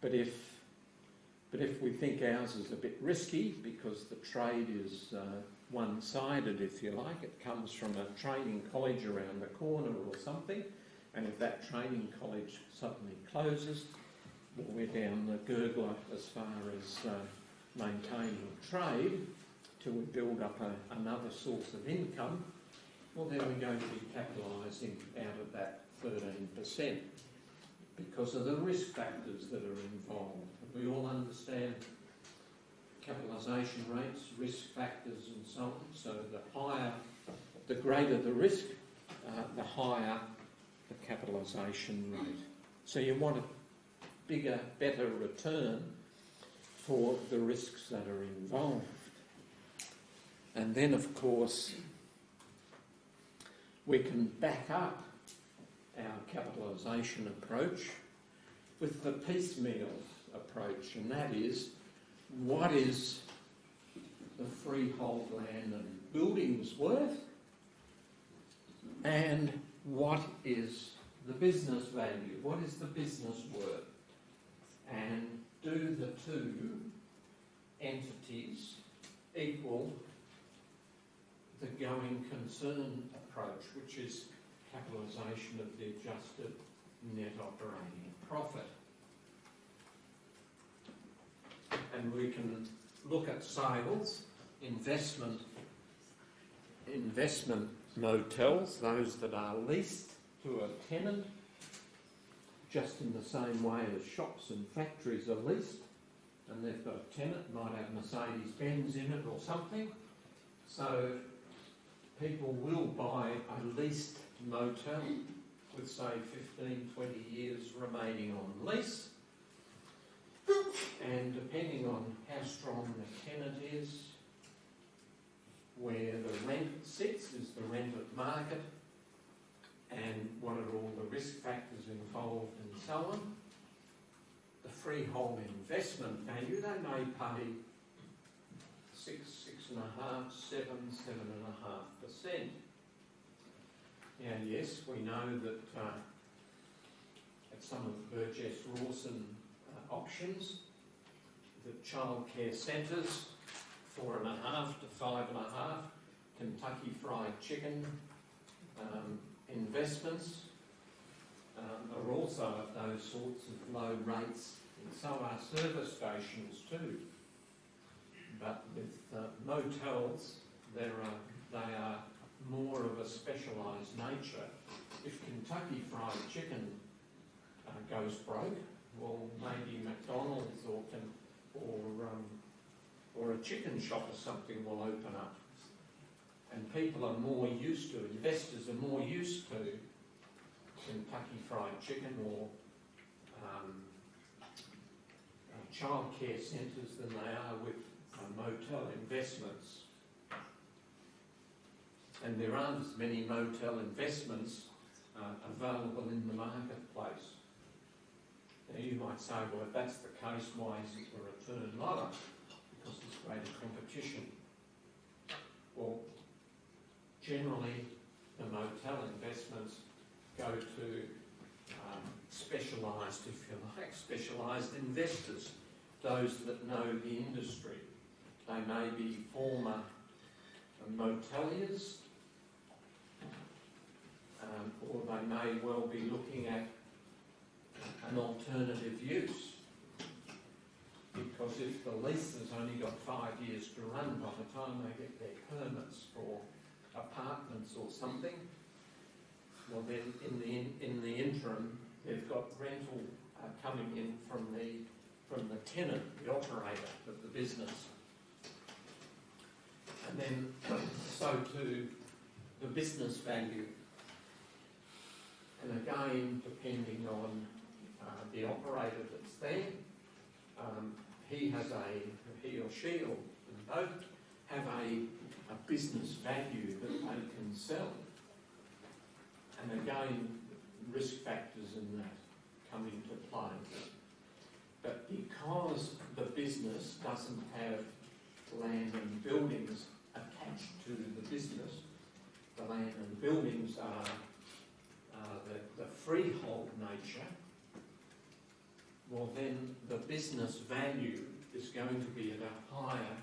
But if we think ours is a bit risky because the trade is one-sided, if you like, it comes from a training college around the corner or something, and if that training college suddenly closes, well, we're down the gurgler as far as maintaining trade till we build up another source of income, well then we're going to be capitalising out of that 13% because of the risk factors that are involved. We all understand capitalisation rates, risk factors and so on. So the greater the risk, the higher the capitalisation rate. So you want a bigger, better return for the risks that are involved. And then, of course, we can back up our capitalisation approach with the piecemeal approach, and that is, what is the freehold land and buildings worth, and what is the business value? What is the business worth? And do the two entities equal the going concern approach, which is capitalisation of the adjusted net operating profit? And we can look at sales, investment motels, those that are leased to a tenant, just in the same way as shops and factories are leased, and they've got a tenant, might have Mercedes-Benz in it or something. So people will buy a leased motel with, say, 15, 20 years remaining on lease. And depending on how strong the tenant is, where the rent sits, is the rented market, and what are all the risk factors involved and so on, the freehold investment value, they may pay 6.5%, 7.5%. Now, yes, we know that at some of the Burgess Rawson auctions, the childcare centres, 4.5 to 5.5, Kentucky Fried Chicken investments are also at those sorts of low rates, and so are service stations too. But with motels, they are more of a specialised nature. If Kentucky Fried Chicken goes broke, well, maybe McDonald's or a chicken shop or something will open up. And people are more used to, investors are more used to Kentucky Fried Chicken or childcare centres than they are with motel investments. And there aren't as many motel investments available in the marketplace. Now you might say, well, if that's the case, why isn't the return lower? Because there's greater competition. Well, generally the motel investments go to specialised, if you like, specialised investors, those that know the industry. They may be former moteliers, or they may well be looking at an alternative use. Because if the lease has only got 5 years to run by the time they get their permits for apartments or something, well then in the interim they've got rental coming in from the tenant, the operator of the business. And then so to the business value. And again, depending on the operator that's there, he or she or both have a business value that they can sell. And again, risk factors in that come into play. But because the business doesn't have land and buildings attached to the business, the land and buildings are the freehold nature, well then the business value is going to be at a higher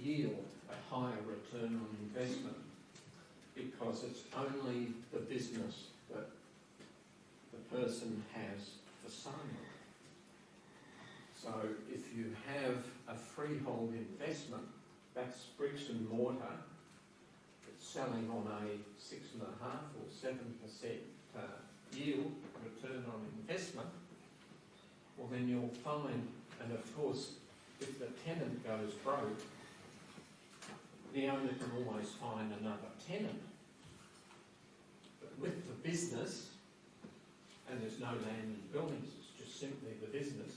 yield, a higher return on investment, because it's only the business that the person has for sale. So if you have a freehold investment, that's bricks and mortar, it's selling on a 6.5 or 7% yield, return on investment, well then you'll find, and of course if the tenant goes broke, the owner can always find another tenant. But with the business, and there's no land and buildings, it's just simply the business,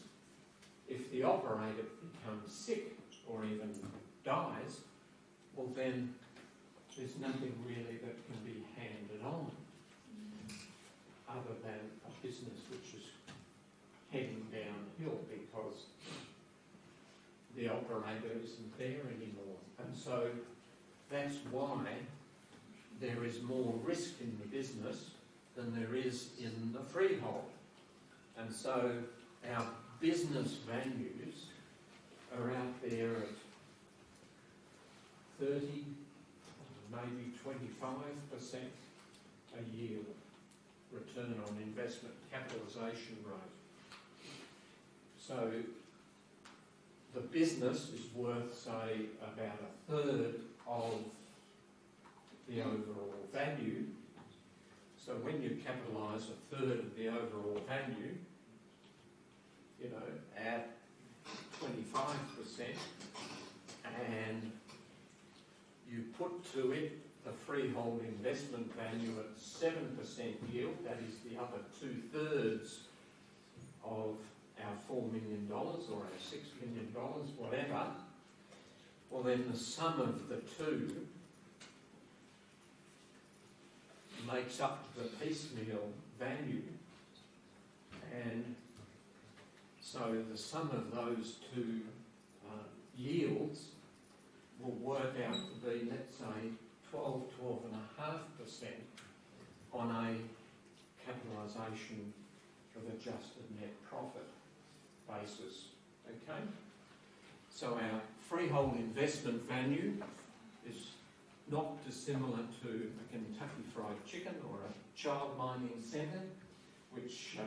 if the operator becomes sick or even dies, well then there's nothing really that can be handed on other than a business which is heading downhill because the operator isn't there anymore. And so that's why there is more risk in the business than there is in the freehold. And so our business values are out there at 30, maybe 25% a yield, return on investment, capitalisation rate. So the business is worth, say, about a third of the overall value. So when you capitalise a third of the overall value, you know, at 25%, and you put to it the freehold investment value at 7% yield, that is the other 2/3 of our $4 million or our $6 million, whatever, well then the sum of the two makes up the piecemeal value, and so the sum of those two yields will work out to be, let's say, 12.5% on a capitalisation of adjusted net profit basis. Okay? So our freehold investment value is not dissimilar to a Kentucky Fried Chicken or a child mining centre, which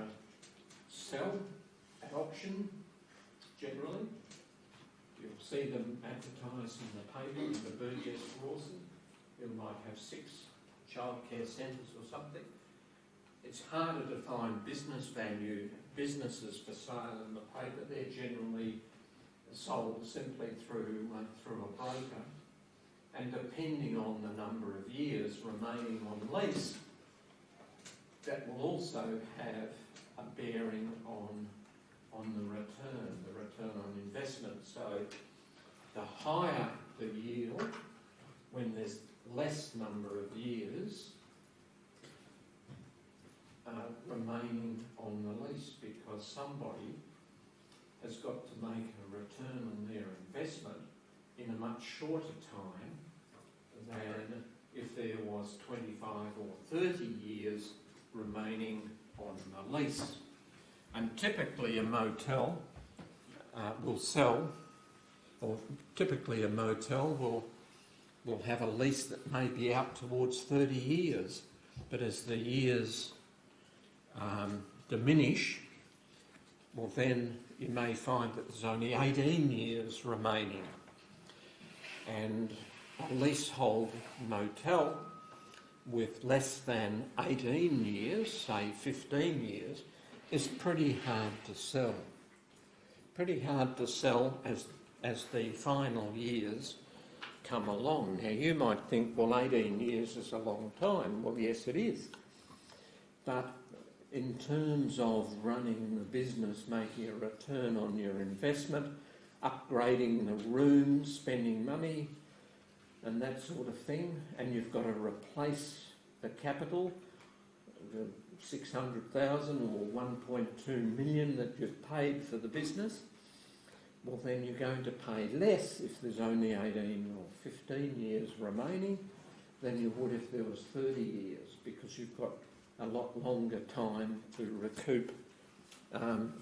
sell at auction generally. You'll see them advertised in the paper in the Burgess Rawson. You might have 6 childcare centres or something. It's harder to find businesses for sale in the paper. They're generally sold simply through a broker, and depending on the number of years remaining on lease, that will also have a bearing on the return on investment. So the higher the yield, when there's less number of years remaining on the lease, because somebody has got to make a return on their investment in a much shorter time than if there was 25 or 30 years remaining on the lease. And typically a motel will sell, or typically a motel will have a lease that may be out towards 30 years, but as the years diminish, well then you may find that there's only 18 years remaining. And a leasehold motel with less than 18 years, say 15 years, is pretty hard to sell. Pretty hard to sell as the final years come along. Now you might think, well, 18 years is a long time. Well, yes it is. But in terms of running the business, making a return on your investment, upgrading the rooms, spending money and that sort of thing, and you've got to replace the capital, the 600,000 or 1.2 million that you've paid for the business, well then you're going to pay less if there's only 18 or 15 years remaining than you would if there was 30 years, because you've got a lot longer time to recoup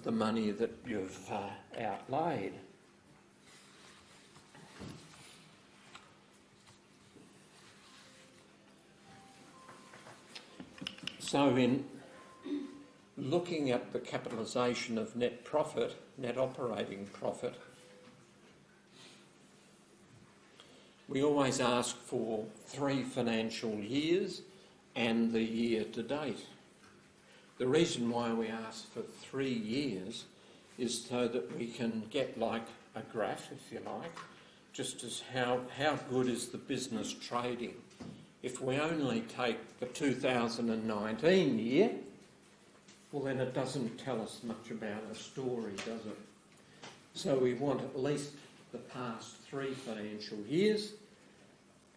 the money that you've outlaid. So in looking at the capitalisation of net profit, net operating profit, we always ask for 3 financial years and the year to date. The reason why we ask for 3 years is so that we can get like a graph, if you like, just as how good is the business trading. If we only take the 2019 year, well then it doesn't tell us much about a story, does it? So we want at least the past 3 financial years,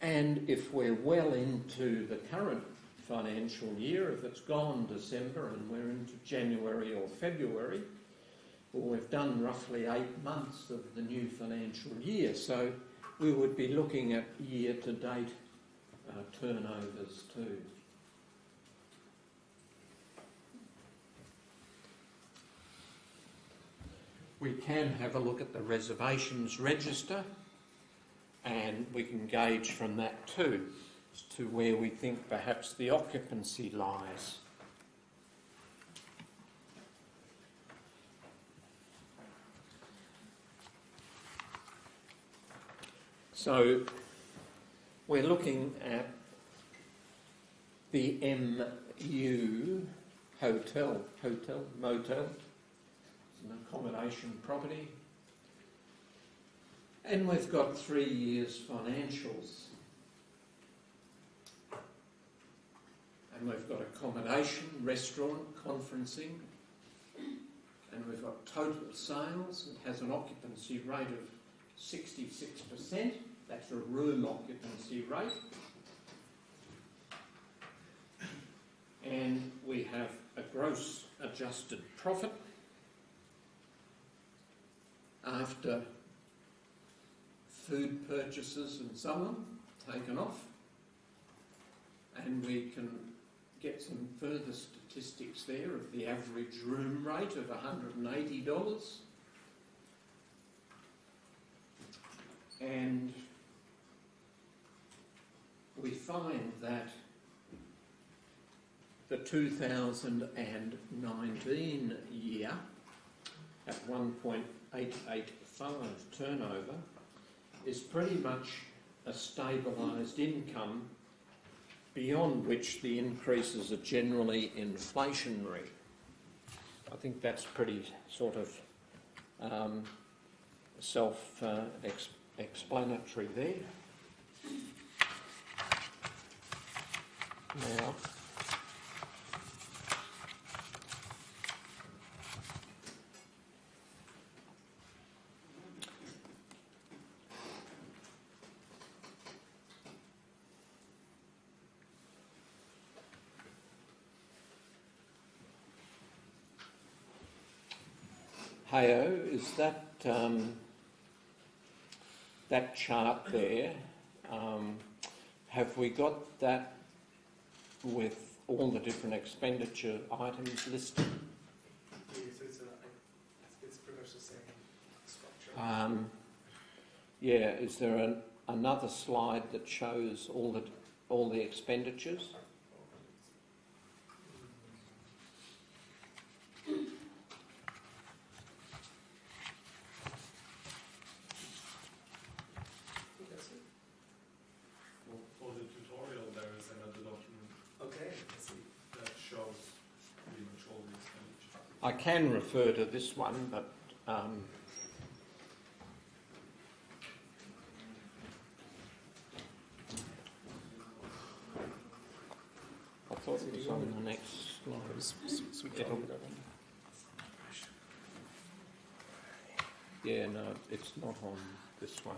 and if we're well into the current financial year, if it's gone December and we're into January or February, well, we've done roughly 8 months of the new financial year, so we would be looking at year-to-date turnovers too. We can have a look at the reservations register, and we can gauge from that too as to where we think perhaps the occupancy lies. So we're looking at the MU motel, it's an accommodation property, and we've got 3 years financials, and we've got accommodation, restaurant, conferencing, and we've got total sales. It has an occupancy rate of 66%. That's a room occupancy rate. And we have a gross adjusted profit after food purchases and so on taken off. And we can get some further statistics there of the average room rate of $180. And we find that the 2019 year at 1.88 far as turnover, is pretty much a stabilised income beyond which the increases are generally inflationary. I think that's pretty sort of self-explanatory there. Now, Hayo, is that that chart there? Have we got that with all the different expenditure items listed? It's pretty much the same structure. Yeah, is there another slide that shows all the expenditures? For the tutorial, there is another document. Okay, I see. That shows pretty much all the expenditure. I can refer to this one, but I thought it was on the next slide. Yeah, no, it's not on this one.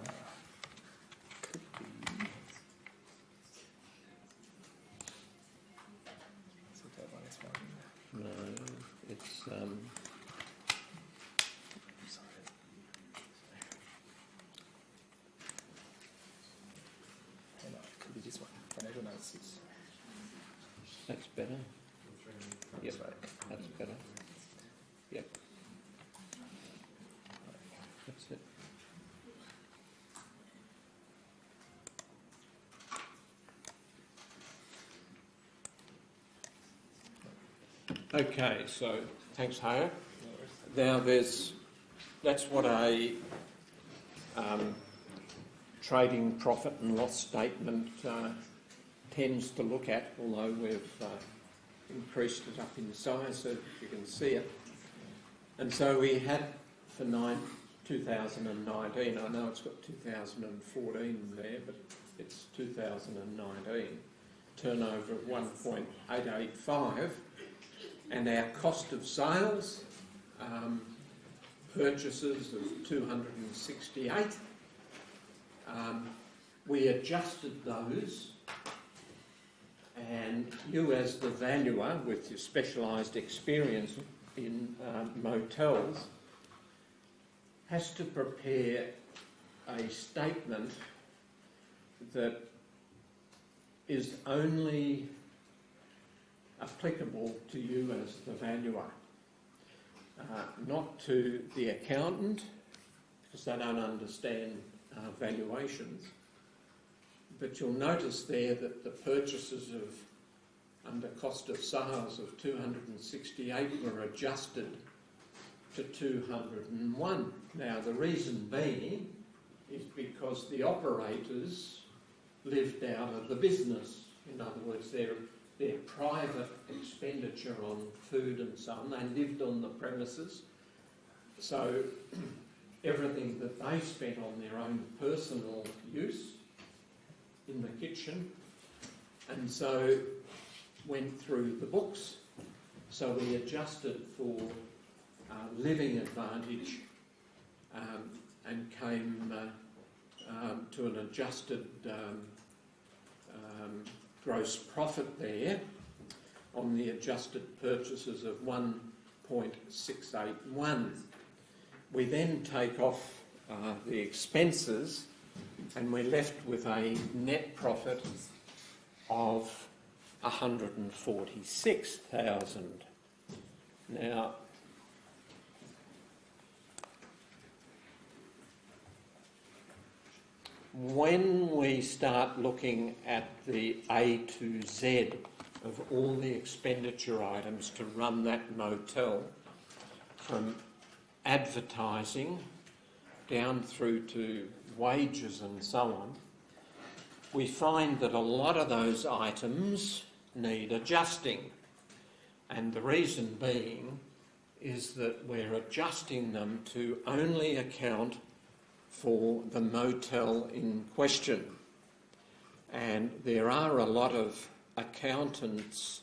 Could be. No, it's Could be this one. Financial analysis. that's better. Yep, that's better. Yep. That's it. Okay, so thanks, Hayo. Now that's what a trading profit and loss statement tends to look at, although we've increased it up in size so you can see it. And so we had for 2019, I know it's got 2014 there, but it's 2019, turnover of 1.885. And our cost of sales, purchases of 268. We adjusted those, and you as the valuer with your specialised experience in motels has to prepare a statement that is only applicable to you as the valuer, not to the accountant, because they don't understand valuations. But you'll notice there that the purchases of under cost of sales of 268 were adjusted to 201. Now the reason being is because the operators lived out of the business. In other words, their private expenditure on food and so on, they lived on the premises, so everything that they spent on their own personal use in the kitchen, and so went through the books. So we adjusted for living advantage and came to an adjusted gross profit there on the adjusted purchases of 1.681. We then take off the expenses and we're left with a net profit of 146,000. Now, when we start looking at the A to Z of all the expenditure items to run that motel, from advertising down through to wages and so on, we find that a lot of those items need adjusting. And the reason being is that we're adjusting them to only account for the motel in question. And there are a lot of accountants'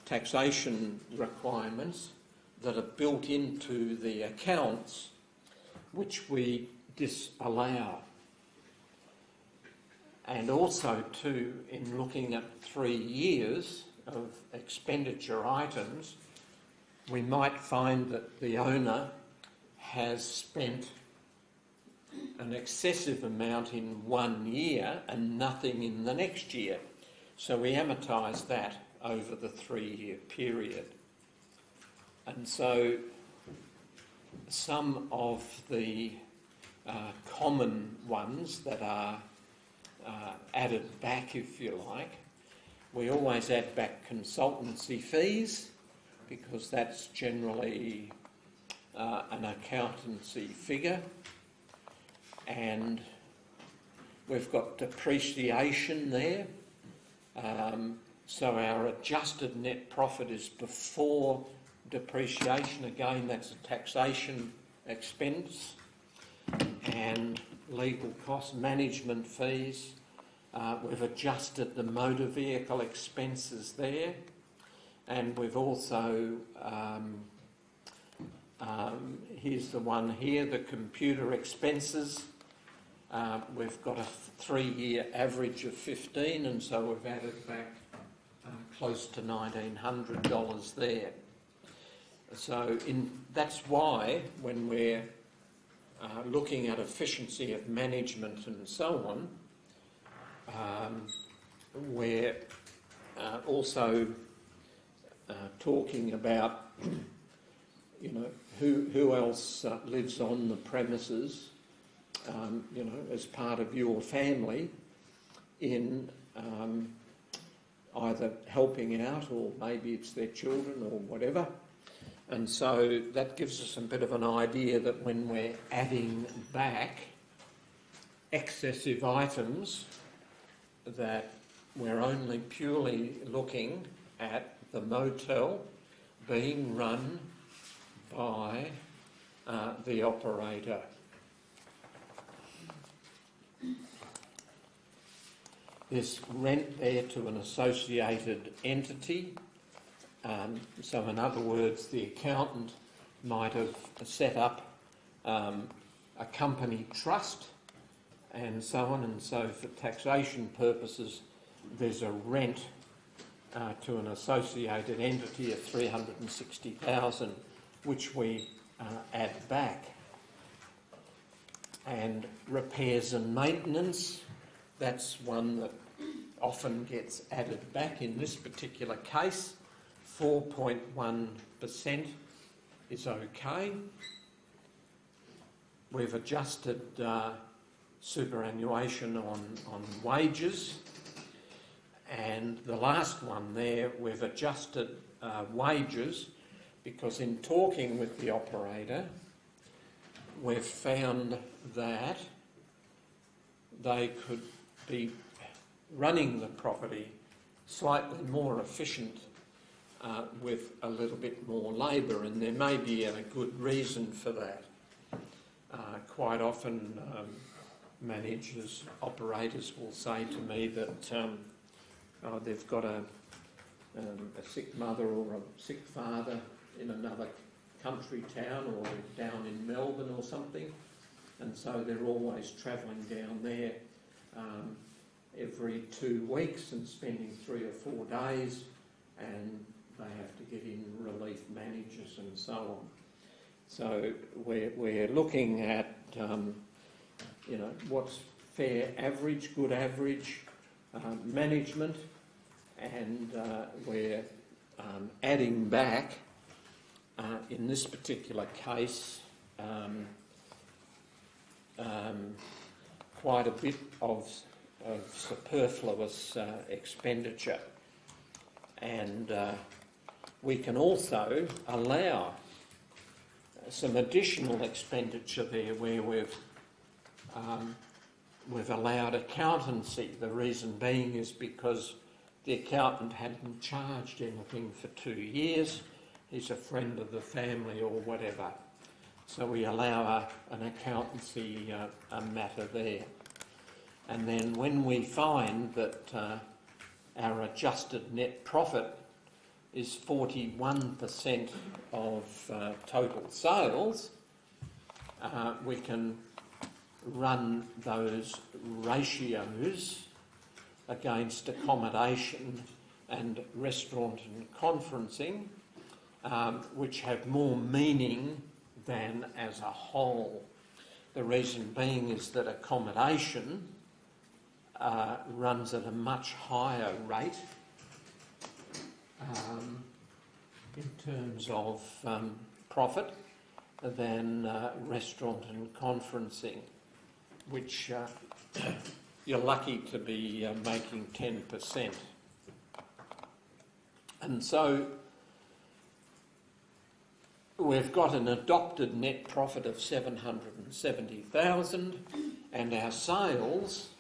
taxation requirements that are built into the accounts which we disallow. And also too, in looking at 3 years of expenditure items, we might find that the owner has spent an excessive amount in 1 year and nothing in the next year. So we amortise that over the 3-year period. And so some of the common ones that are added back, if you like, we always add back consultancy fees because that's generally an accountancy figure, and we've got depreciation there. So our adjusted net profit is before depreciation. Again, that's a taxation expense. And legal costs, management fees. We've adjusted the motor vehicle expenses there. And we've also, here's the one here, the computer expenses. We've got a 3-year average of 15, and so we've added back close to $1,900 there. So that's why when we're looking at efficiency of management and so on, we're also talking about, you know, who else lives on the premises, you know, as part of your family in either helping out, or maybe it's their children or whatever. And so that gives us a bit of an idea that when we're adding back excessive items, that we're only purely looking at the motel being run by the operator. There's rent there to an associated entity. So in other words, the accountant might have set up a company trust and so on, and so for taxation purposes there's a rent to an associated entity of $360,000, which we add back. And repairs and maintenance, that's one that often gets added back. In this particular case, 4.1% is okay. We've adjusted superannuation on wages, and the last one there, we've adjusted wages because in talking with the operator, we've found that they could be running the property slightly more efficient with a little bit more labour, and there may be a good reason for that. Quite often managers, operators will say to me that they've got a sick mother or a sick father in another country town or down in Melbourne or something, and so they're always travelling down there every 2 weeks and spending 3 or 4 days, and they have to get in relief managers and so on. So we're looking at you know, what's fair average, good average management, and we're adding back in this particular case quite a bit of superfluous expenditure, and we can also allow some additional expenditure there where we've allowed accountancy. The reason being is because the accountant hadn't charged anything for 2 years. He's a friend of the family or whatever. So we allow an accountancy matter there. And then when we find that our adjusted net profit is 41% of total sales, we can run those ratios against accommodation and restaurant and conferencing, which have more meaning than as a whole. The reason being is that accommodation runs at a much higher rate in terms of profit than restaurant and conferencing, which you're lucky to be making 10%. And so we've got an adopted net profit of 770,000, and our sales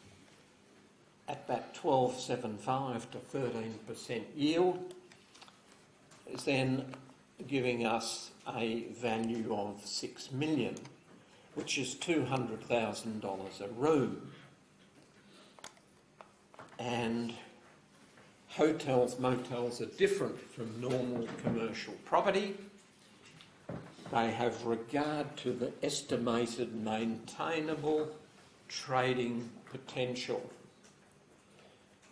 at that 12.75 to 13% yield is then giving us a value of 6 million, which is $200,000 a room. And hotels, motels are different from normal commercial property. They have regard to the estimated maintainable trading potential.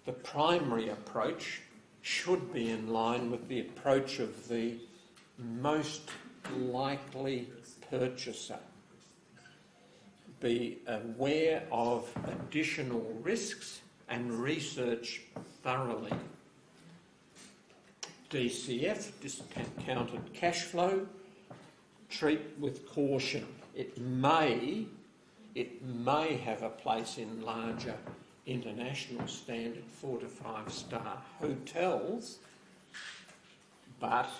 The primary approach should be in line with the approach of the most likely purchaser. Be aware of additional risks and research thoroughly. DCF, discounted cash flow, treat with caution. It may have a place in larger international standard 4 to 5 star hotels, but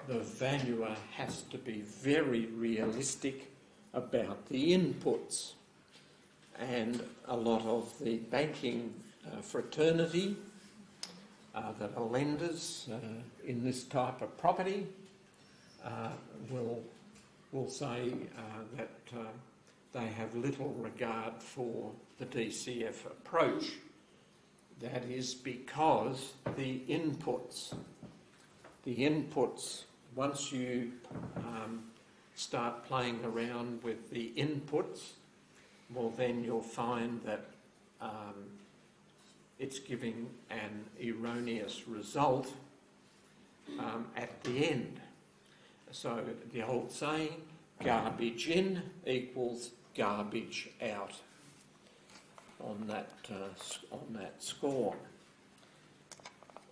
the valuer has to be very realistic about the inputs. And a lot of the banking fraternity that are lenders in this type of property will say that they have little regard for the DCF approach. That is because the inputs, once you start playing around with the inputs, well, then you'll find that it's giving an erroneous result at the end. So the old saying, garbage in equals garbage out on that score.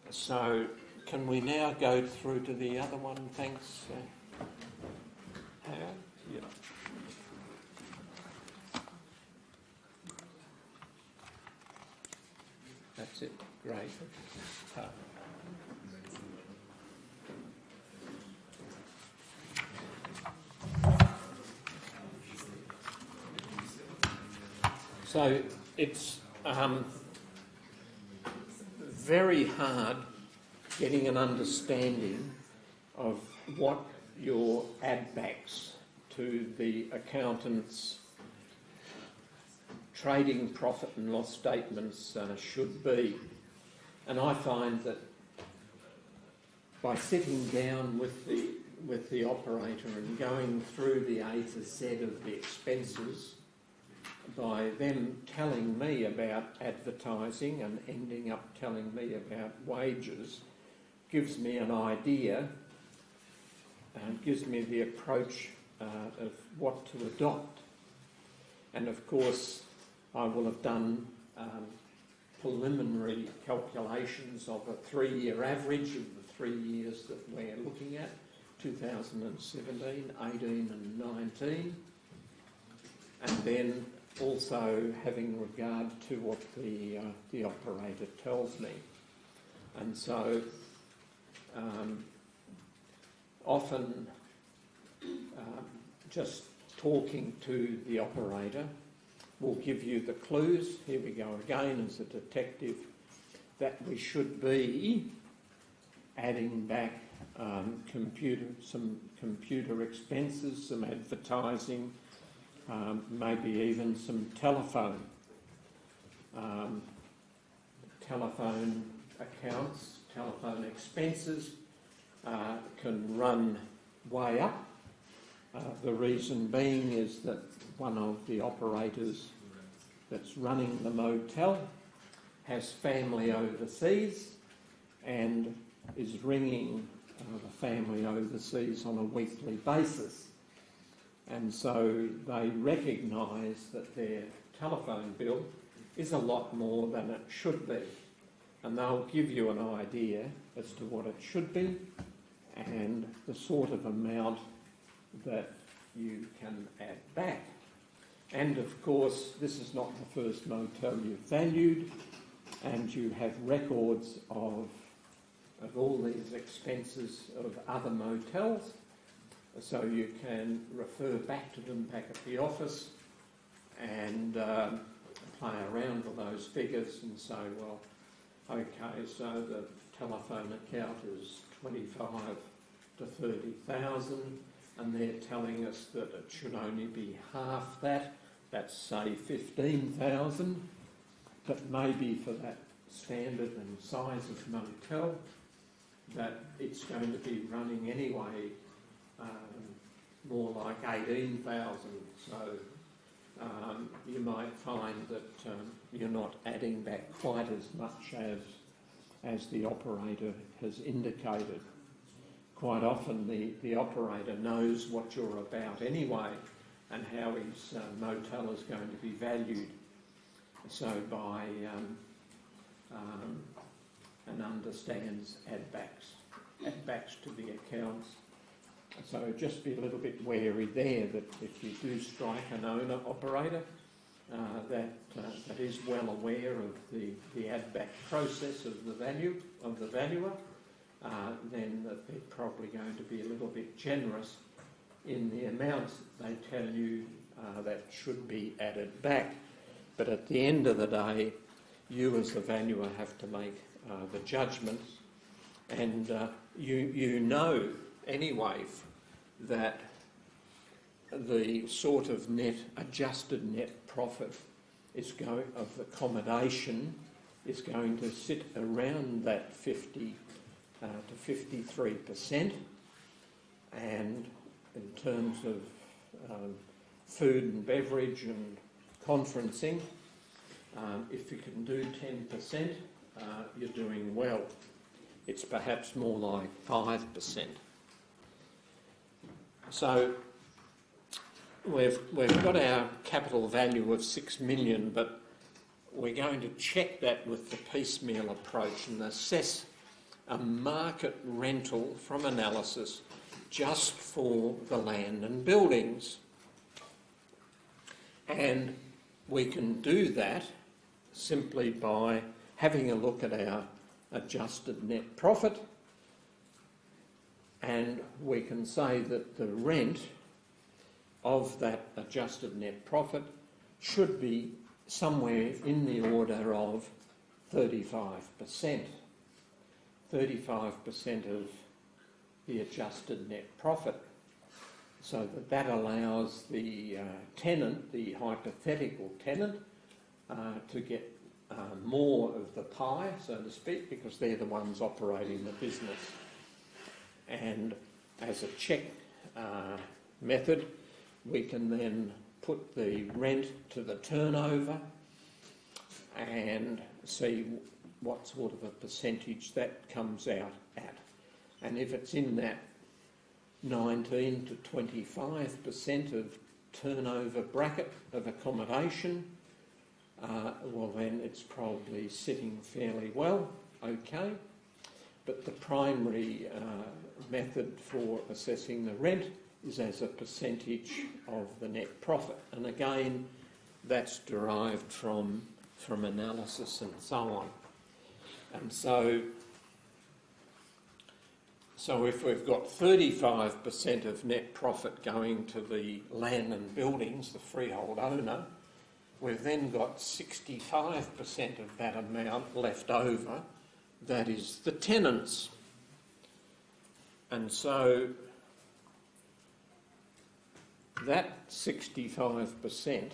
So can we now go through to the other one? Thanks, Howard. Yeah. That's it. Great. So it's very hard getting an understanding of what your add-backs to the accountant's trading profit and loss statements should be. And I find that by sitting down with the operator and going through the A to Z of the expenses, by them telling me about advertising and ending up telling me about wages, gives me an idea and gives me the approach of what to adopt. And of course, I will have done preliminary calculations of a 3-year average of the 3 years that we're looking at, 2017, 18 and 19, and then also having regard to what the operator tells me. And so often just talking to the operator will give you the clues. Here we go again as a detective, that we should be adding back some computer expenses, some advertising, maybe even some telephone accounts, telephone expenses can run way up. The reason being is that one of the operators that's running the motel has family overseas and is ringing the family overseas on a weekly basis. And so they recognise that their telephone bill is a lot more than it should be. And they'll give you an idea as to what it should be and the sort of amount that you can add back. And of course, this is not the first motel you've valued, and you have records of all these expenses of other motels, so you can refer back to them back at the office and play around with those figures and say, well, okay, so the telephone account is 25 to 30,000, and they're telling us that it should only be half that. That's say 15,000, but maybe for that standard and size of motel, that it's going to be running anyway more like 18,000. So you might find that you're not adding back quite as much as the operator has indicated. Quite often the operator knows what you're about anyway and how his motel is going to be valued. So by and understands add backs to the accounts. So just be a little bit wary there that if you do strike an owner-operator that is well aware of the add-back process of the valuer, then that they're probably going to be a little bit generous in the amounts that they tell you that should be added back. But at the end of the day, you as the valuer have to make the judgment, and you know anyway that the sort of adjusted net profit of accommodation is going to sit around that 50 to 53%, and in terms of food and beverage and conferencing, if you can do 10%, you're doing well. It's perhaps more like 5%. So we've got our capital value of 6 million, but we're going to check that with the piecemeal approach and assess a market rental from analysis just for the land and buildings. And we can do that simply by having a look at our adjusted net profit, and we can say that the rent of that adjusted net profit should be somewhere in the order of 35%. 35% of the adjusted net profit, so that allows the tenant, the hypothetical tenant, to get more of the pie, so to speak, because they're the ones operating the business. And as a check method, we can then put the rent to the turnover and see what sort of a percentage that comes out at. And if it's in that 19 to 25% of turnover bracket of accommodation, well then it's probably sitting fairly well, okay. But the primary method for assessing the rent is as a percentage of the net profit. And again, that's derived from analysis and so on. And so So if we've got 35% of net profit going to the land and buildings, the freehold owner, we've then got 65% of that amount left over, that is the tenants. And so that 65%,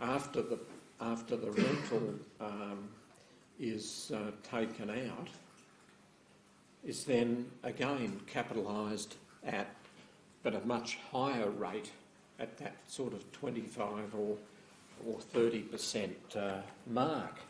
after the rental is taken out, is then again capitalised at, but a much higher rate, at that sort of 25 or 30% mark.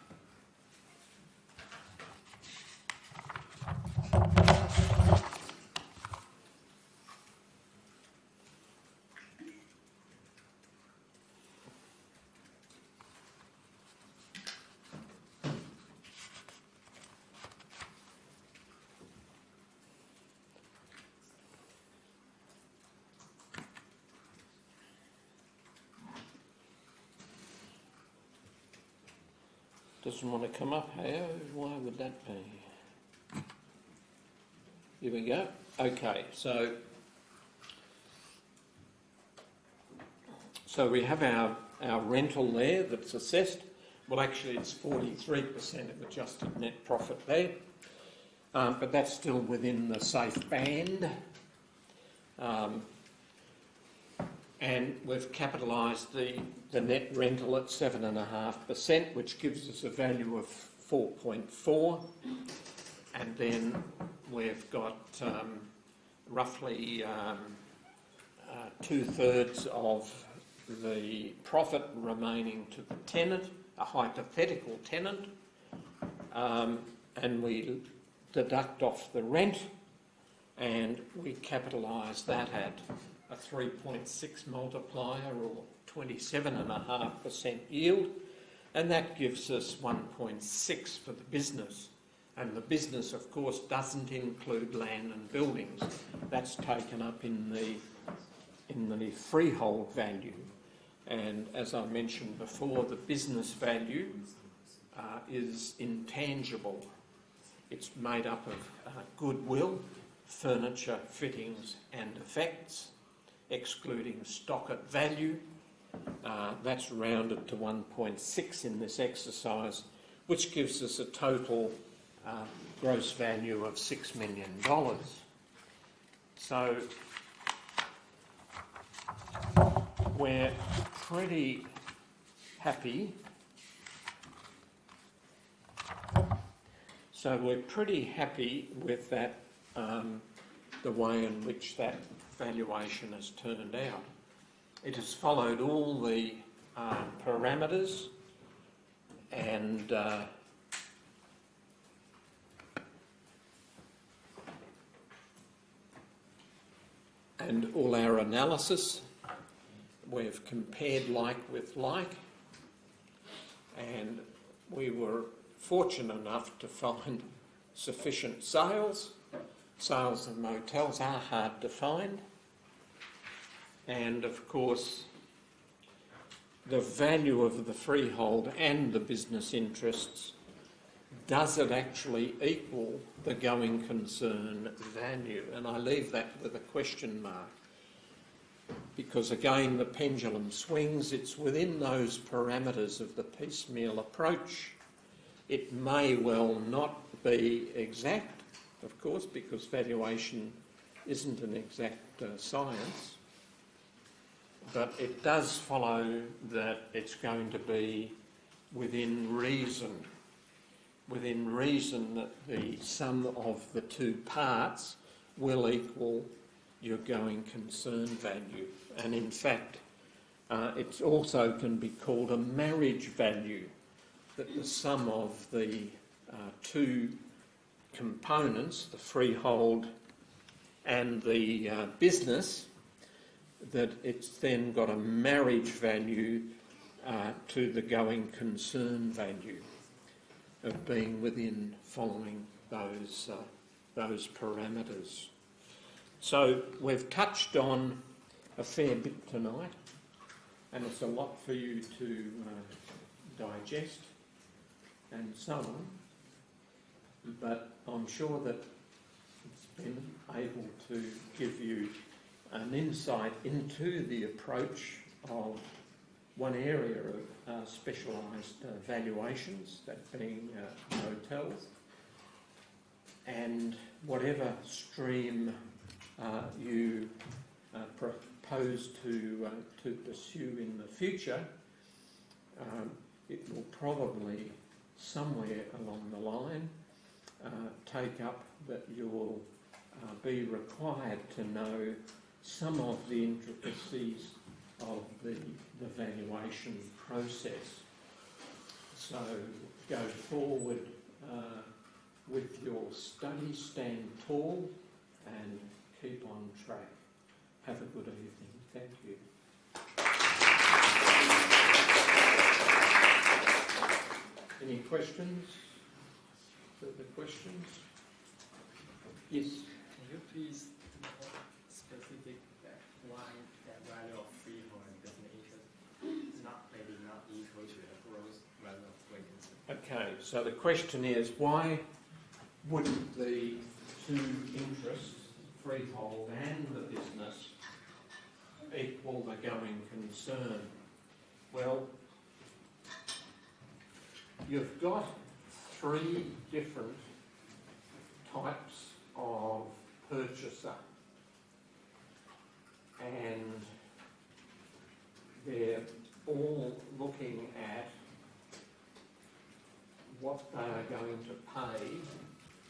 Doesn't want to come up here. Why would that be? Here we go. Okay, so we have our rental there that's assessed. Well, actually, it's 43% of adjusted net profit there, but that's still within the safe band. And we've capitalised the net rental at 7.5%, which gives us a value of 4.4. And then we've got roughly 2/3 of the profit remaining to the tenant, a hypothetical tenant, and we deduct off the rent, and we capitalise that at a 3.6 multiplier or 27.5% yield, and that gives us 1.6 for the business. And the business, of course, doesn't include land and buildings. That's taken up in the freehold value. And as I mentioned before, the business value is intangible. It's made up of goodwill, furniture, fittings and effects, excluding stock at value. That's rounded to 1.6 in this exercise, which gives us a total gross value of $6 million. So we're pretty happy. So we're pretty happy with that, the way in which that valuation has turned out. It has followed all the parameters and all our analysis. We've compared like with like, and we were fortunate enough to find sufficient sales. Sales of motels are hard to find, and of course the value of the freehold and the business interests, does it actually equal the going concern value? And I leave that with a question mark, because again the pendulum swings. It's within those parameters of the piecemeal approach. It may well not be exact, of course, because valuation isn't an exact science, but it does follow that it's going to be within reason that the sum of the two parts will equal your going concern value. And in fact, it also can be called a marriage value, that the sum of the two components, the freehold and the business, that it's then got a marriage value to the going concern value of being within following those parameters. So we've touched on a fair bit tonight, and it's a lot for you to digest and so on, but I'm sure that been able to give you an insight into the approach of one area of specialised valuations, that being motels, and whatever stream you propose to pursue in the future, it will probably somewhere along the line take up that you will be required to know some of the intricacies of the valuation process. So go forward with your study, stand tall and keep on track. Have a good evening. Thank you. Any questions? Further questions? Yes. Can you please specific that why that value of freehold and business interest is not equal to the gross value of vacancy? Okay, so the question is, why wouldn't the two interests, freehold and the business, equal the going concern? Well, you've got three different types of purchaser, and they're all looking at what they are going to pay,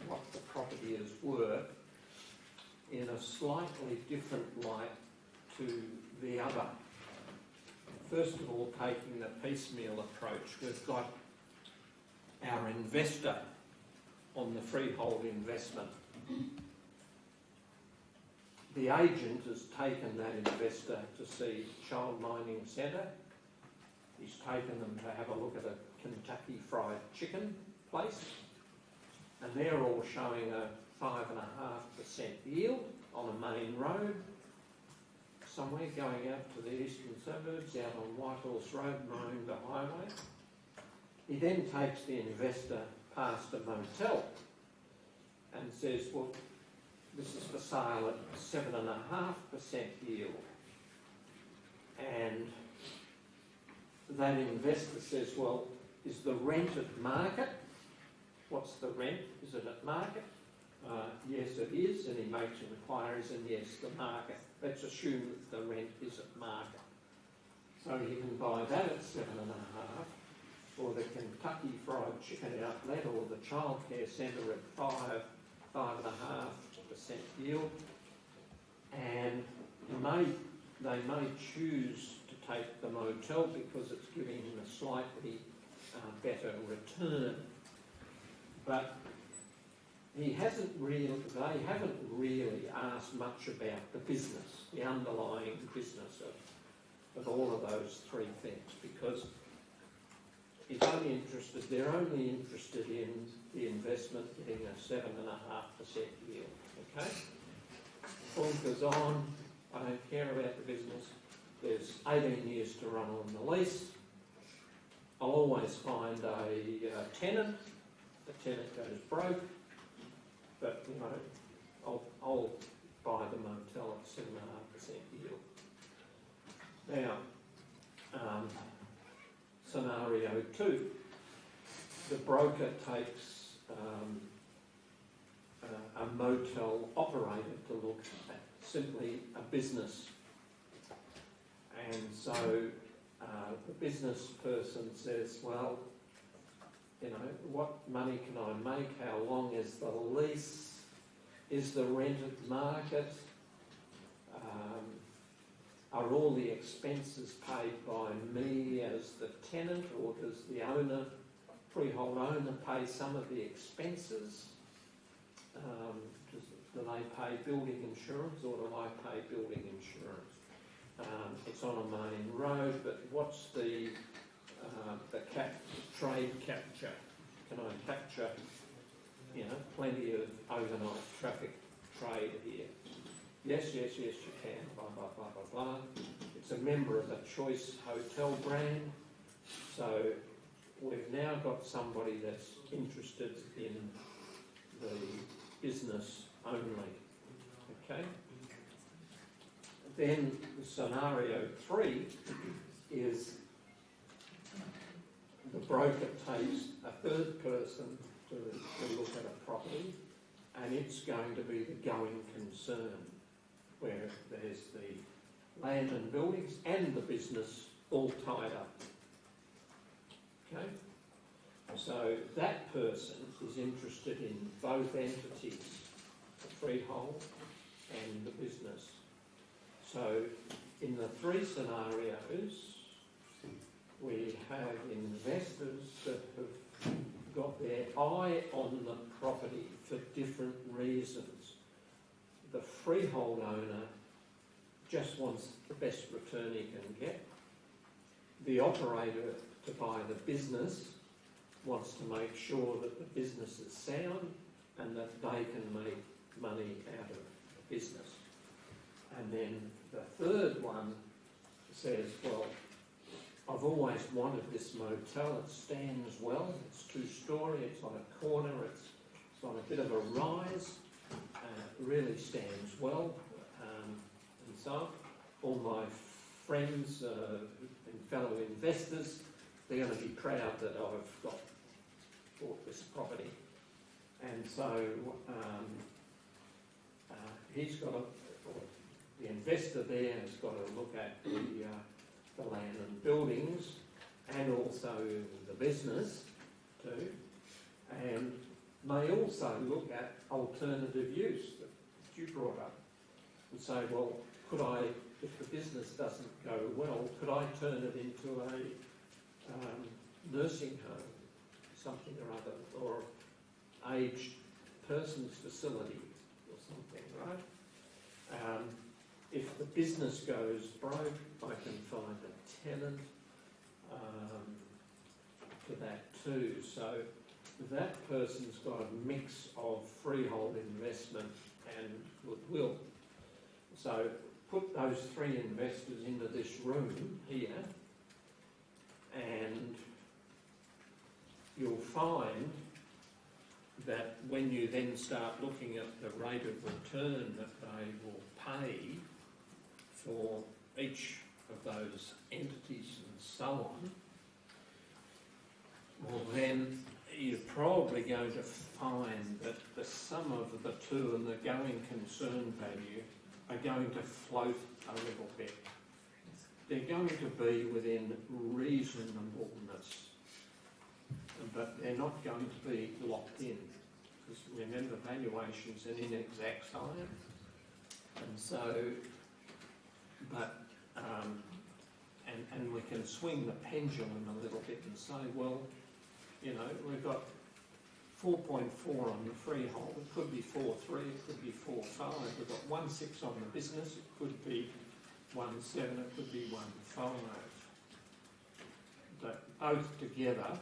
what the property is worth, in a slightly different light to the other. First of all, taking the piecemeal approach, we've got our investor on the freehold investment. The agent has taken that investor to see Child Mining Centre. He's taken them to have a look at a Kentucky Fried Chicken place, and they're all showing a 5.5% yield on a main road, somewhere going out to the eastern suburbs, out on Whitehorse Road, Maroondah Highway. He then takes the investor past a motel and says, well, this is for sale at 7.5% yield. And that investor says, well, is the rent at market? What's the rent? Is it at market? Yes, it is. And he makes inquiries, and yes, the market. Let's assume that the rent is at market. So he can buy that at 7.5%, or the Kentucky Fried Chicken outlet, or the childcare centre at 5.5% yield. And they may choose to take the motel because it's giving him a slightly better return. But they haven't really asked much about the business, the underlying business of all of those three things, because they're only interested in the investment getting a 7.5% yield. Okay? All goes on. I don't care about the business. There's 18 years to run on the lease. I'll always find a tenant. The tenant goes broke, but I'll buy the motel at 7.5% yield. Now, scenario 2, the broker takes a motel operator to look at simply a business, and so the business person says, well, what money can I make? How long is the lease? Is the rent at market? Are all the expenses paid by me as the tenant, or does the freehold owner pay some of the expenses? Do they pay building insurance, or do I pay building insurance? It's on a main road, but what's the trade capture? Can I capture, plenty of overnight traffic trade here? Yes, you can, blah, blah, blah, blah, blah. It's a member of the Choice Hotel brand. So we've now got somebody that's interested in the business only. Okay? Then scenario 3 is the broker takes a third person to look at a property, and it's going to be the going concern, where there's the land and buildings and the business all tied up. Okay? So that person is interested in both entities, the freehold and the business. So in the 3 scenarios, we have investors that have got their eye on the property for different reasons. The freehold owner just wants the best return he can get. The operator to buy the business wants to make sure that the business is sound and that they can make money out of the business. And then the third one says, well, I've always wanted this motel. It stands well. It's 2-storey. It's on a corner. It's on a bit of a rise. It really stands well. And so all my friends and fellow investors, they're going to be proud that I've bought this property. And so the investor there has got to look at the land and buildings and also the business too, and may also look at alternative use that you brought up and say, well, could I, if the business doesn't go well, could I turn it into a nursing home, something or other, or aged person's facility or something, right? If the business goes broke, I can find a tenant to that too. So that person's got a mix of freehold investment and goodwill. So put those 3 investors into this room here, and you'll find that when you then start looking at the rate of return that they will pay for each of those entities and so on, well then you're probably going to find that the sum of the 2 and the going concern value are going to float a little bit. They're going to be within reasonableness, but they're not going to be locked in, because remember, valuation's an inexact science. And so, but, and we can swing the pendulum a little bit and say, well, you know, we've got 4.4 on the freehold, it could be 4.3, it could be 4.5, we've got 1.6 on the business, it could be 1.7, it could be 1.5. But both together,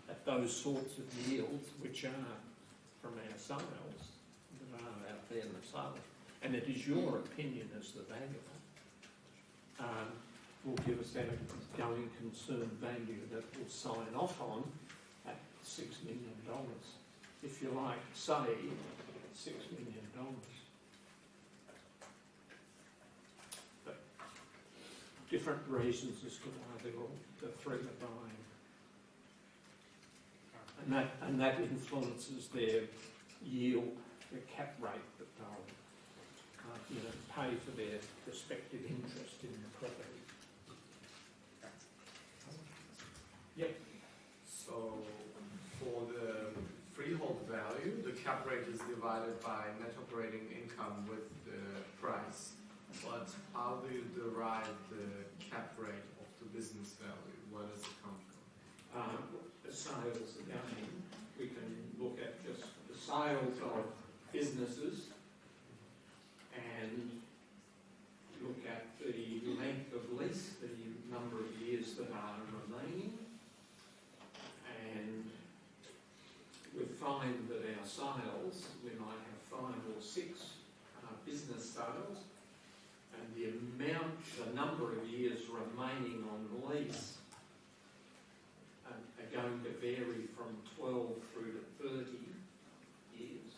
at those sorts of yields, which are from our sales, that are out there in the sales, and it is your opinion as the valuer, will give us our going concern value that we'll sign off on at $6 million. If you like, say $6 million. But different reasons as to why they're all the 3 are buying. And that influences their yield, their cap rate that they'll pay for their respective interest in the property. Yep. So for the freehold value, the cap rate is divided by net operating income with the price. But how do you derive the cap rate of the business value? Where does it come from? The sales again, we can look at just the sales of businesses and look at the length of lease, the number of years that are remaining, and we find that our sales, we might have 5 or 6 business sales, and the number of years remaining on lease are going to vary from 12 through to 30 years.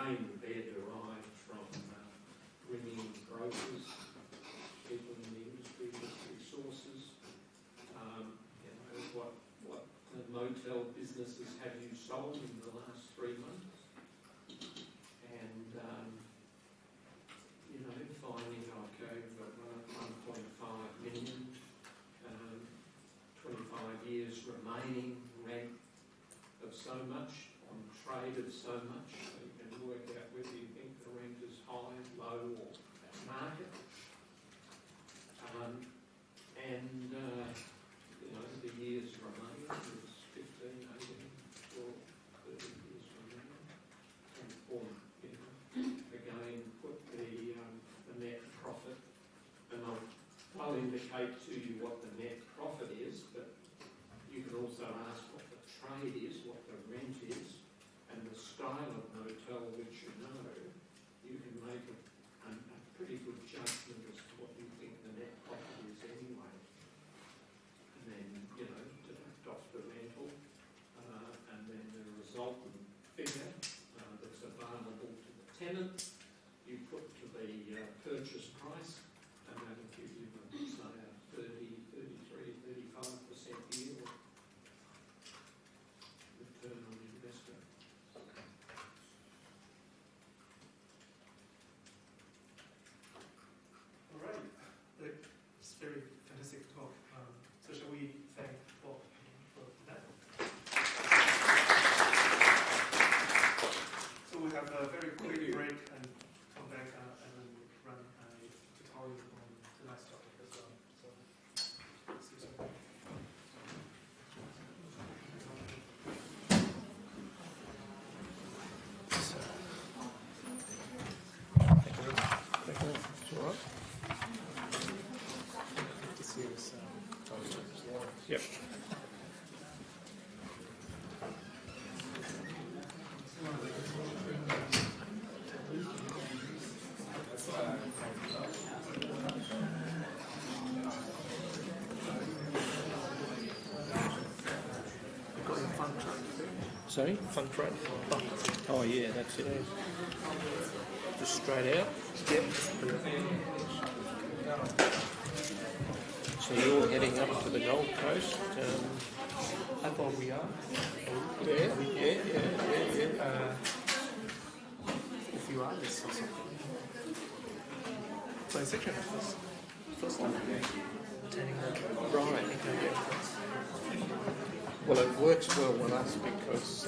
again, they're derived from bringing in brokers, people in the industry with resources. You know, what motel businesses have you sold in the last 3 months? And, you know, finding like over 1.5 million, 25 years remaining rent of so much, on trade of so much, so you can work out whether you think the rent is high, low or at market. You know, the years remaining is 15, 18, 12, 30 years remaining. Or, you know, again, put the net profit, and I'll indicate to you what the net profit is, but you can also ask what the trade is, what the rent is, and the style of motel which you know. You can make a pretty good judgment as to what you think the net profit is anyway. And then, you know, deduct off the rental, and then the resultant figure that's available to the tenant, you put to the purchase price, and that'll give you, say, a 30, 33, 35% yield return on investment. All right. It's very fantastic talk. So shall we thank Bob for that? So we have a very quick break and come back and then run a tutorial on the next topic as well. So, see you soon. Yep. Sorry? Fun trade. Oh yeah, that's it. Just straight out. Yep. So you're heading up to the Gold Coast. I thought we are. Yeah. If you are, let's see something. So it's actually first time attending that. Right. Well, it works well with us because